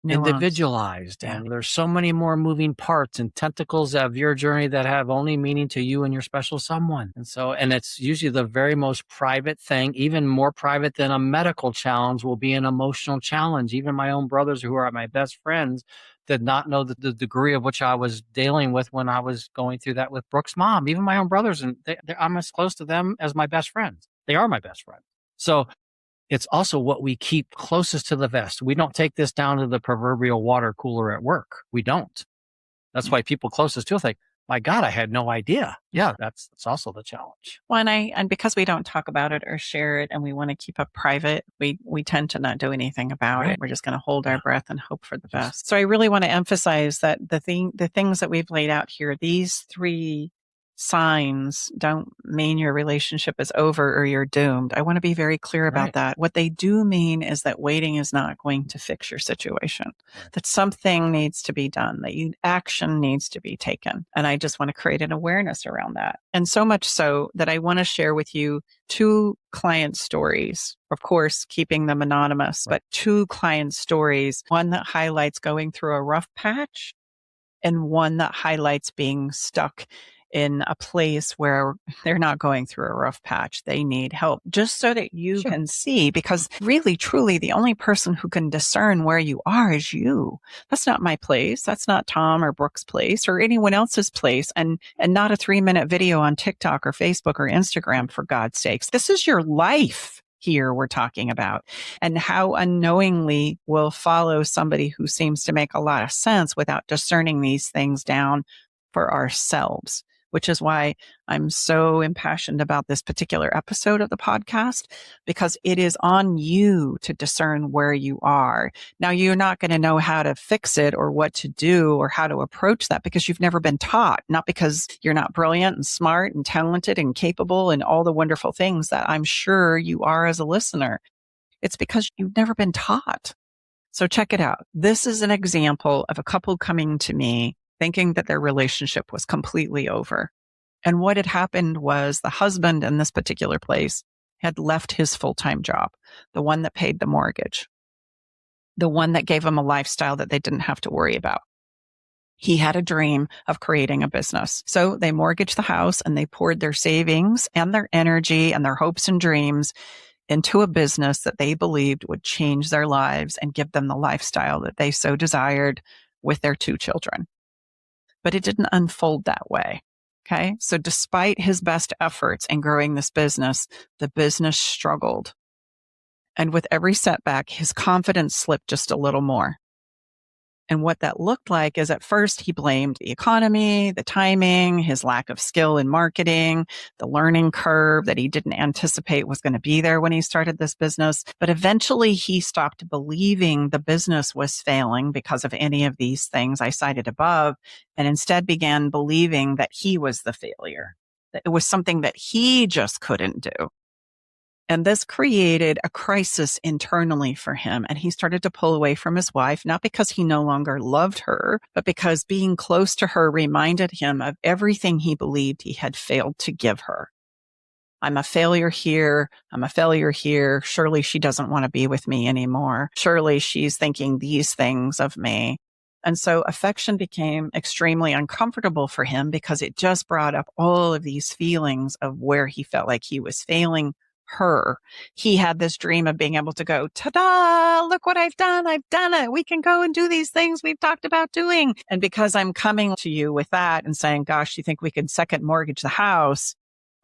Speaker 3: individualized, and there's so many more moving parts and tentacles of your journey that have only meaning to you and your special someone. And it's usually the very most private thing. Even more private than a medical challenge will be an emotional challenge. Even my own brothers, who are my best friends, did not know the degree of which I was dealing with when I was going through that with Brooke's mom. Even my own brothers, and I'm as close to them as my best friends. They are my best friends. So it's also what we keep closest to the vest. We don't take this down to the proverbial water cooler at work. We don't. That's why people closest to us think, my God, I had no idea. Yeah, that's also the challenge.
Speaker 1: Well, and because we don't talk about it or share it, and we want to keep it private, we tend to not do anything about it. We're just going to hold our breath and hope for the best. So I really want to emphasize that the things that we've laid out here, these 3 signs don't mean your relationship is over or you're doomed. I want to be very clear about that. What they do mean is that waiting is not going to fix your situation, that something needs to be done, that action needs to be taken. And I just want to create an awareness around that. And so much so that I want to share with you 2 client stories, of course, keeping them anonymous, but 2 client stories, one that highlights going through a rough patch and one that highlights being stuck in a place where they're not going through a rough patch. They need help, just so that you can see, because really, truly, the only person who can discern where you are is you. That's not my place. That's not Tom or Brooke's place or anyone else's place. And not a 3-minute video on TikTok or Facebook or Instagram, for God's sakes. This is your life. Here we're talking about, and how unknowingly we'll follow somebody who seems to make a lot of sense without discerning these things down for ourselves, which is why I'm so impassioned about this particular episode of the podcast, because it is on you to discern where you are. Now, you're not going to know how to fix it or what to do or how to approach that because you've never been taught, not because you're not brilliant and smart and talented and capable and all the wonderful things that I'm sure you are as a listener. It's because you've never been taught. So check it out. This is an example of a couple coming to me thinking that their relationship was completely over. And what had happened was the husband in this particular place had left his full-time job, the one that paid the mortgage, the one that gave him a lifestyle that they didn't have to worry about. He had a dream of creating a business. So they mortgaged the house and they poured their savings and their energy and their hopes and dreams into a business that they believed would change their lives and give them the lifestyle that they so desired with their 2 children. But it didn't unfold that way. Okay. So despite his best efforts in growing this business, the business struggled. And with every setback, his confidence slipped just a little more. And what that looked like is, at first he blamed the economy, the timing, his lack of skill in marketing, the learning curve that he didn't anticipate was going to be there when he started this business. But eventually he stopped believing the business was failing because of any of these things I cited above, and instead began believing that he was the failure, that it was something that he just couldn't do. And this created a crisis internally for him. And he started to pull away from his wife, not because he no longer loved her, but because being close to her reminded him of everything he believed he had failed to give her. I'm a failure here. I'm a failure here. Surely she doesn't want to be with me anymore. Surely she's thinking these things of me. And so affection became extremely uncomfortable for him because it just brought up all of these feelings of where he felt like he was failing her. He had this dream of being able to go, ta-da, look what I've done. I've done it. We can go and do these things we've talked about doing. And because I'm coming to you with that and saying, gosh, you think we could second mortgage the house?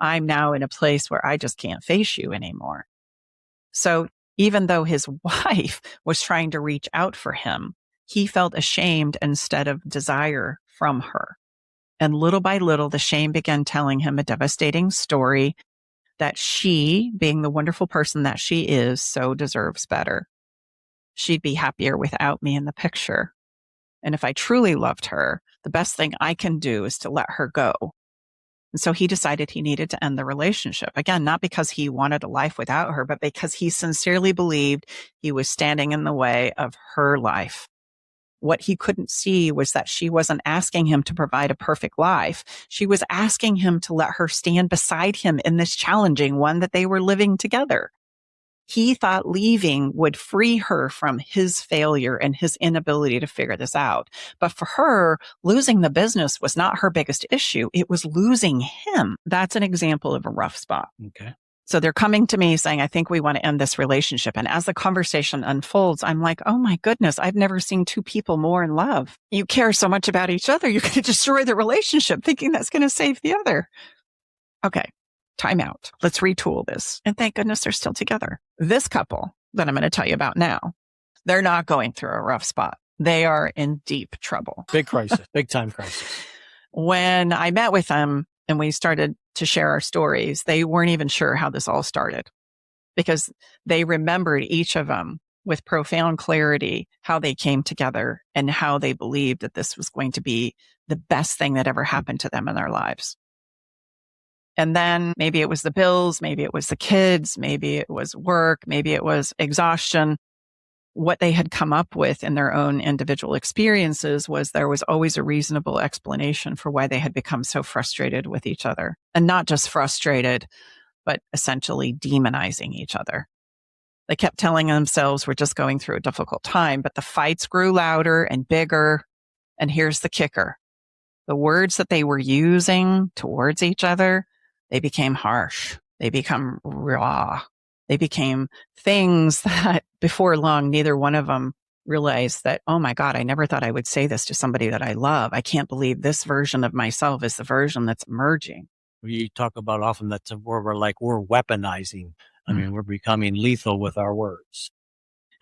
Speaker 1: I'm now in a place where I just can't face you anymore. So even though his wife was trying to reach out for him, he felt ashamed instead of desire from her. And little by little, the shame began telling him a devastating story that she, being the wonderful person that she is, so deserves better. She'd be happier without me in the picture. And if I truly loved her, the best thing I can do is to let her go. And so he decided he needed to end the relationship. Again, not because he wanted a life without her, but because he sincerely believed he was standing in the way of her life. What he couldn't see was that she wasn't asking him to provide a perfect life. She was asking him to let her stand beside him in this challenging one that they were living together. He thought leaving would free her from his failure and his inability to figure this out. But for her, losing the business was not her biggest issue. It was losing him. That's an example of a rough spot.
Speaker 3: Okay.
Speaker 1: So they're coming to me saying, I think we want to end this relationship. And as the conversation unfolds, I'm like, oh my goodness, I've never seen two people more in love. You care so much about each other, you're going to destroy the relationship thinking that's going to save the other. Okay, time out. Let's retool this. And thank goodness they're still together. This couple that I'm going to tell you about now, they're not going through a rough spot. They are in deep trouble.
Speaker 3: Big crisis, big time crisis.
Speaker 1: When I met with them, and we started to share our stories, they weren't even sure how this all started because they remembered each of them with profound clarity how they came together and how they believed that this was going to be the best thing that ever happened to them in their lives. And then maybe it was the bills, maybe it was the kids, maybe it was work, maybe it was exhaustion. What they had come up with in their own individual experiences was there was always a reasonable explanation for why they had become so frustrated with each other. And not just frustrated, but essentially demonizing each other. They kept telling themselves we're just going through a difficult time, but the fights grew louder and bigger. And here's the kicker. The words that they were using towards each other, they became harsh. They become raw. They became things that before long, neither one of them realized that, oh my God, I never thought I would say this to somebody that I love. I can't believe this version of myself is the version that's emerging.
Speaker 3: We talk about often that's where we're weaponizing. I mean, we're becoming lethal with our words.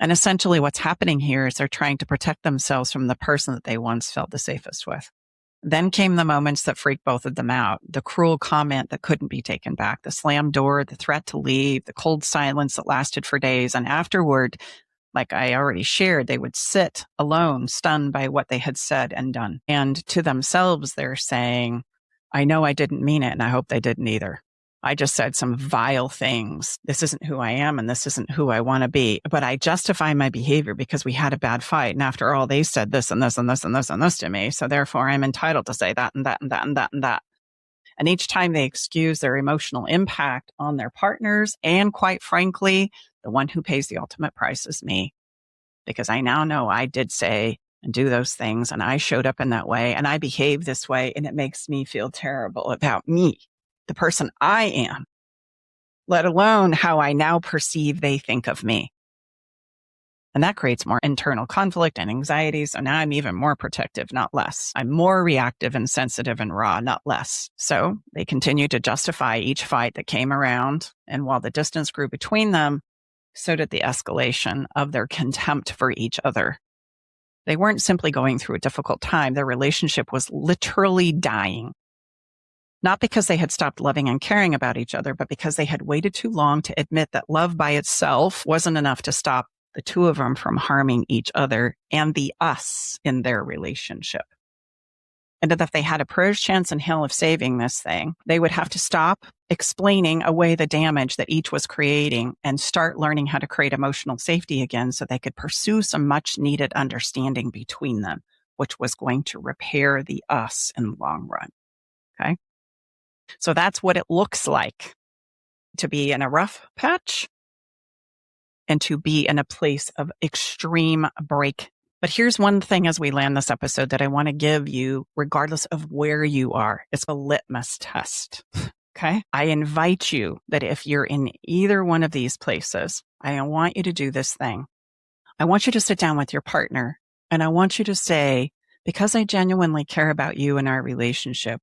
Speaker 1: And essentially what's happening here is they're trying to protect themselves from the person that they once felt the safest with. Then came the moments that freaked both of them out. The cruel comment that couldn't be taken back, the slammed door, the threat to leave, the cold silence that lasted for days. And afterward, like I already shared, they would sit alone, stunned by what they had said and done. And to themselves, they're saying, I know I didn't mean it, and I hope they didn't either. I just said some vile things. This isn't who I am, and this isn't who I want to be. But I justify my behavior because we had a bad fight. And after all, they said this and this and this and this and this to me. So therefore, I'm entitled to say that and that and that and that and that. And each time they excuse their emotional impact on their partners, and quite frankly, the one who pays the ultimate price is me. Because I now know I did say and do those things, and I showed up in that way, and I behaved this way, and it makes me feel terrible about me, the person I am, let alone how I now perceive they think of me. And that creates more internal conflict and anxiety. So now I'm even more protective, not less. I'm more reactive and sensitive and raw, not less. So they continue to justify each fight that came around. And while the distance grew between them, so did the escalation of their contempt for each other. They weren't simply going through a difficult time. Their relationship was literally dying. Not because they had stopped loving and caring about each other, but because they had waited too long to admit that love by itself wasn't enough to stop the two of them from harming each other and the us in their relationship. And that if they had a prayer's chance in hell of saving this thing, they would have to stop explaining away the damage that each was creating and start learning how to create emotional safety again so they could pursue some much needed understanding between them, which was going to repair the us in the long run. Okay. So that's what it looks like to be in a rough patch and to be in a place of extreme break. But here's one thing as we land this episode that I want to give you, regardless of where you are. It's a litmus test. Okay. I invite you that if you're in either one of these places, I want you to do this thing. I want you to sit down with your partner and I want you to say, because I genuinely care about you and our relationship,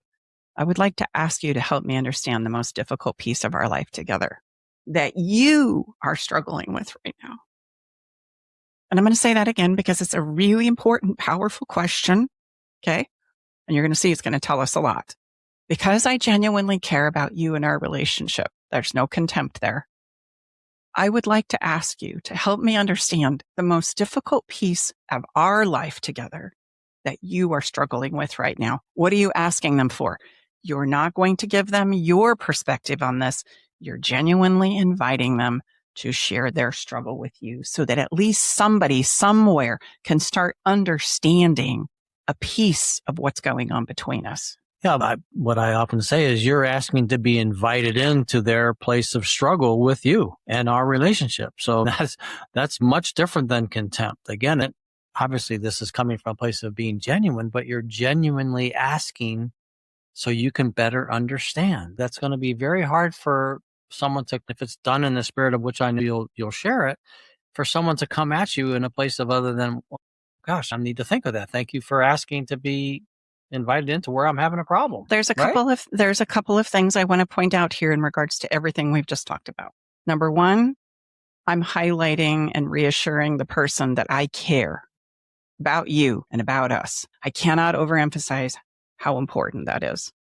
Speaker 1: I would like to ask you to help me understand the most difficult piece of our life together that you are struggling with right now. And I'm going to say that again because it's a really important, powerful question. Okay. And you're going to see it's going to tell us a lot. Because I genuinely care about you and our relationship, there's no contempt there. I would like to ask you to help me understand the most difficult piece of our life together that you are struggling with right now. What are you asking them for? You're not going to give them your perspective on this. You're genuinely inviting them to share their struggle with you so that at least somebody somewhere can start understanding a piece of what's going on between us.
Speaker 3: Yeah, what I often say is you're asking to be invited into their place of struggle with you and our relationship. So that's much different than contempt. Again, obviously this is coming from a place of being genuine, but you're genuinely asking so you can better understand. That's going to be very hard for someone to, if it's done in the spirit of which I know you'll share it, for someone to come at you in a place of other than, well, gosh, I need to think of that. Thank you for asking to be invited into where I'm having a problem.
Speaker 1: There's a couple of things I want to point out here in regards to everything we've just talked about. Number one, I'm highlighting and reassuring the person that I care about you and about us. I cannot overemphasize how important that is.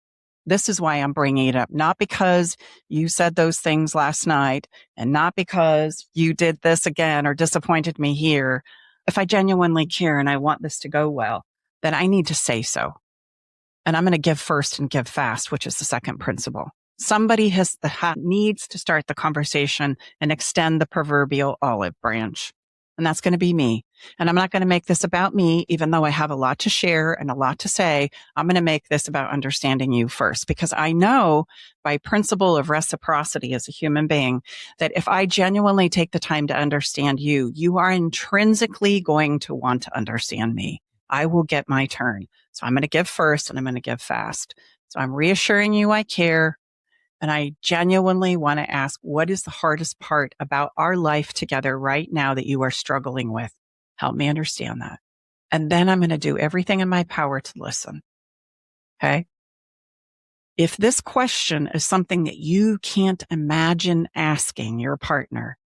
Speaker 1: This is why I'm bringing it up, not because you said those things last night and not because you did this again or disappointed me here. If I genuinely care and I want this to go well, then I need to say so. And I'm going to give first and give fast, which is the second principle. Somebody needs to start the conversation and extend the proverbial olive branch. And that's going to be me. And I'm not going to make this about me, even though I have a lot to share and a lot to say. I'm going to make this about understanding you first, because I know by principle of reciprocity as a human being that if I genuinely take the time to understand you, you are intrinsically going to want to understand me. I will get my turn. So I'm going to give first and I'm going to give fast. So I'm reassuring you I care. And I genuinely want to ask, what is the hardest part about our life together right now that you are struggling with? Help me understand that. And then I'm going to do everything in my power to listen. Okay. If this question is something that you can't imagine asking your partner,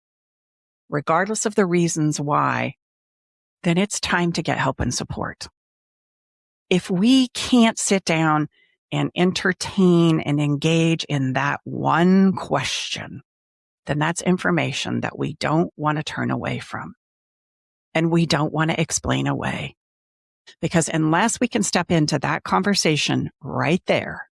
Speaker 1: regardless of the reasons why, then it's time to get help and support. If we can't sit down and entertain and engage in that one question, then that's information that we don't want to turn away from. And we don't want to explain away. Because unless we can step into that conversation right there,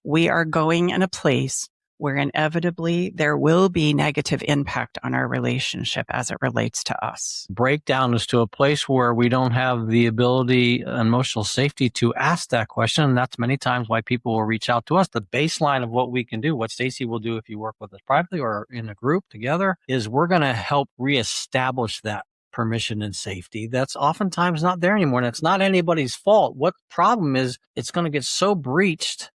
Speaker 1: we are going in a place where inevitably there will be negative impact on our relationship as it relates to us.
Speaker 3: Breakdown is to a place where we don't have the ability, emotional safety to ask that question. And that's many times why people will reach out to us. The baseline of what we can do, what Staci will do if you work with us privately or in a group together, is we're going to help reestablish that permission and safety. That's oftentimes not there anymore. And it's not anybody's fault. What the problem is, it's going to get so breached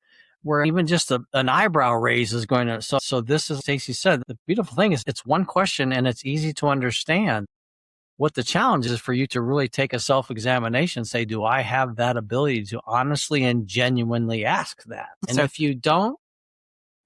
Speaker 3: where even just an eyebrow raise is going to, so this is, Staci said, the beautiful thing is it's one question and it's easy to understand. What the challenge is for you to really take a self-examination, say, do I have that ability to honestly and genuinely ask that? And if you don't,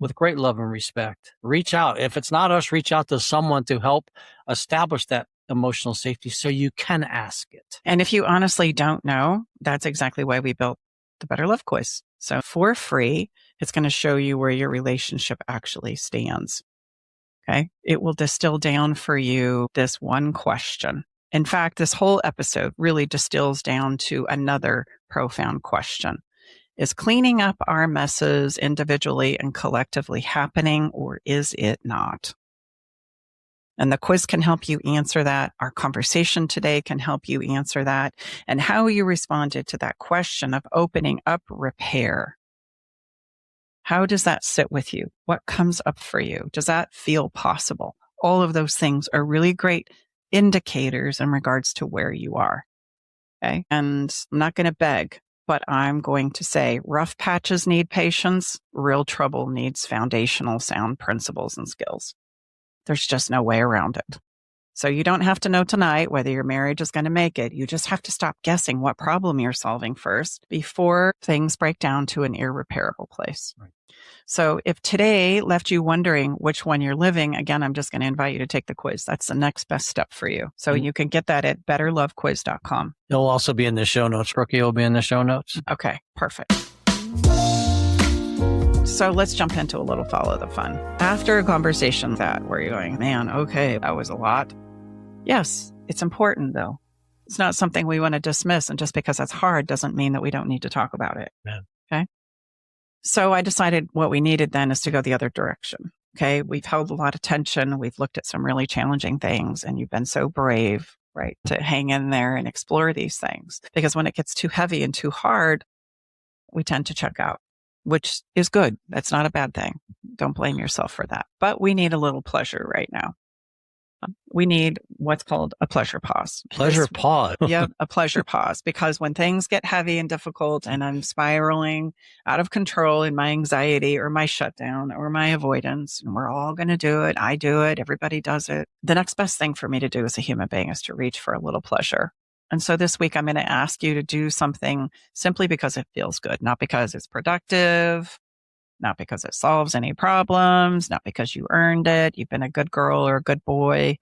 Speaker 3: with great love and respect, reach out. If it's not us, reach out to someone to help establish that emotional safety so you can ask it.
Speaker 1: And if you honestly don't know, that's exactly why we built the Better Love Quiz. So for free, it's going to show you where your relationship actually stands. Okay. It will distill down for you this one question. In fact, this whole episode really distills down to another profound question. Is cleaning up our messes individually and collectively happening, or is it not? And the quiz can help you answer that. Our conversation today can help you answer that. And how you responded to that question of opening up repair. How does that sit with you? What comes up for you? Does that feel possible? All of those things are really great indicators in regards to where you are. Okay. And I'm not going to beg. but I'm going to say rough patches need patience. Real trouble needs foundational sound principles and skills. There's just no way around it. So you don't have to know tonight whether your marriage is going to make it. You just have to stop guessing what problem you're solving first before things break down to an irreparable place.
Speaker 3: Right.
Speaker 1: So if today left you wondering which one you're living, again, I'm just going to invite you to take the quiz. That's the next best step for you. So you can get that at betterlovequiz.com.
Speaker 3: It'll also be in the show notes. Rookie will be in the show notes.
Speaker 1: Okay, perfect. So let's jump into a little follow the fun. After a conversation where you're going, man, okay, that was a lot. Yes, it's important though. It's not something we want to dismiss. And just because that's hard doesn't mean that we don't need to talk about it.
Speaker 3: Yeah.
Speaker 1: Okay. So I decided what we needed then is to go the other direction. Okay. We've held a lot of tension. We've looked at some really challenging things, and you've been so brave, right, to hang in there and explore these things. Because when it gets too heavy and too hard, we tend to check out, which is good. That's not a bad thing. Don't blame yourself for that. But we need a little pleasure right now. We need what's called a pleasure pause.
Speaker 3: Pleasure pause.
Speaker 1: Yeah, a pleasure pause. Because when things get heavy and difficult and I'm spiraling out of control in my anxiety or my shutdown or my avoidance, and we're all going to do it. I do it. Everybody does it. The next best thing for me to do as a human being is to reach for a little pleasure. And so this week, I'm going to ask you to do something simply because it feels good, not because it's productive, not because it solves any problems, not because you earned it. You've been a good girl or a good boy.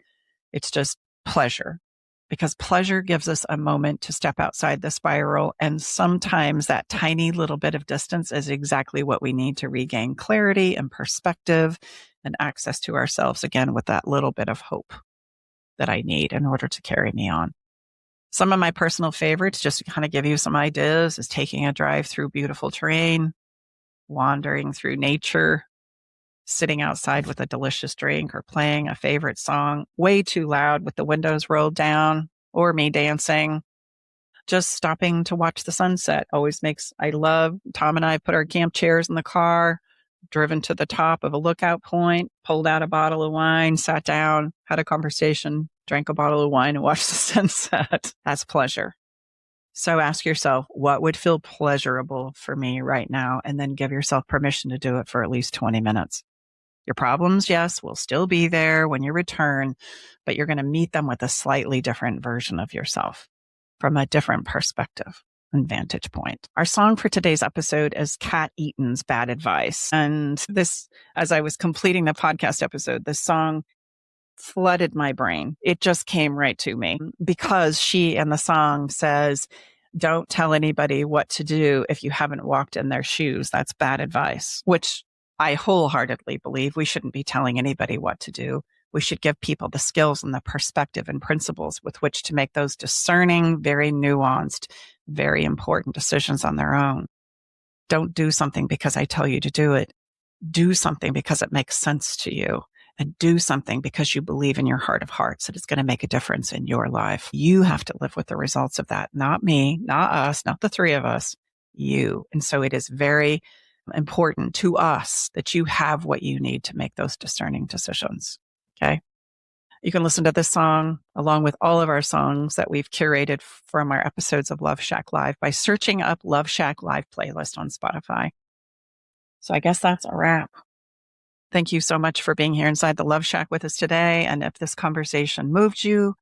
Speaker 1: It's just pleasure, because pleasure gives us a moment to step outside the spiral. And sometimes that tiny little bit of distance is exactly what we need to regain clarity and perspective and access to ourselves again with that little bit of hope that I need in order to carry me on. Some of my personal favorites, just to kind of give you some ideas, is taking a drive through beautiful terrain, wandering through nature, sitting outside with a delicious drink, or playing a favorite song way too loud with the windows rolled down, or me dancing, just stopping to watch the sunset. Tom and I put our camp chairs in the car, driven to the top of a lookout point, pulled out a bottle of wine, sat down, had a conversation, drank a bottle of wine, and watched the sunset. That's pleasure. So ask yourself, what would feel pleasurable for me right now? And then give yourself permission to do it for at least 20 minutes. Your problems, yes, will still be there when you return, but you're going to meet them with a slightly different version of yourself from a different perspective and vantage point. Our song for today's episode is Kat Eaton's Bad Advice. And this, as I was completing the podcast episode, this song flooded my brain. It just came right to me because she in the song says, don't tell anybody what to do if you haven't walked in their shoes. That's bad advice, which I wholeheartedly believe we shouldn't be telling anybody what to do. We should give people the skills and the perspective and principles with which to make those discerning, very nuanced, very important decisions on their own. Don't do something because I tell you to do it. Do something because it makes sense to you. And do something because you believe in your heart of hearts that it's going to make a difference in your life. You have to live with the results of that. Not me, not us, not the three of us, you. And so it is very important to us that you have what you need to make those discerning decisions. Okay. You can listen to this song along with all of our songs that we've curated from our episodes of Love Shack Live by searching up Love Shack Live playlist on Spotify. So I guess that's a wrap. Thank you so much for being here inside the Love Shack with us today. And if this conversation moved you,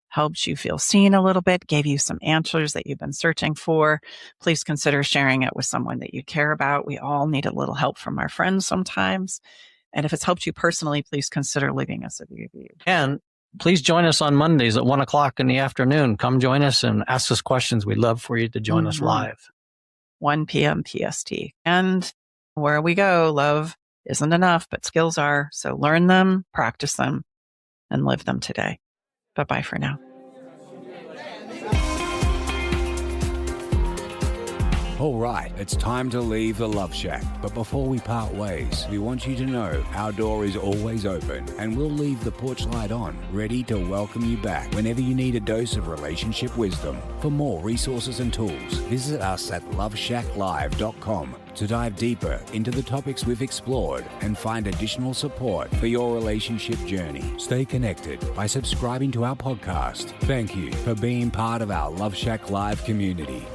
Speaker 1: helped you feel seen a little bit, gave you some answers that you've been searching for, please consider sharing it with someone that you care about. We all need a little help from our friends sometimes. And if it's helped you personally, please consider leaving us a review.
Speaker 3: And please join us on Mondays at 1:00 in the afternoon. Come join us and ask us questions. We'd love for you to join us live.
Speaker 1: 1 p.m. PST. And where we go, love isn't enough, but skills are. So learn them, practice them, and live them today. Bye-bye for now.
Speaker 2: All right, it's time to leave the Love Shack. But before we part ways, we want you to know our door is always open and we'll leave the porch light on, ready to welcome you back whenever you need a dose of relationship wisdom. For more resources and tools, visit us at loveshacklive.com to dive deeper into the topics we've explored and find additional support for your relationship journey. Stay connected by subscribing to our podcast. Thank you for being part of our Love Shack Live community.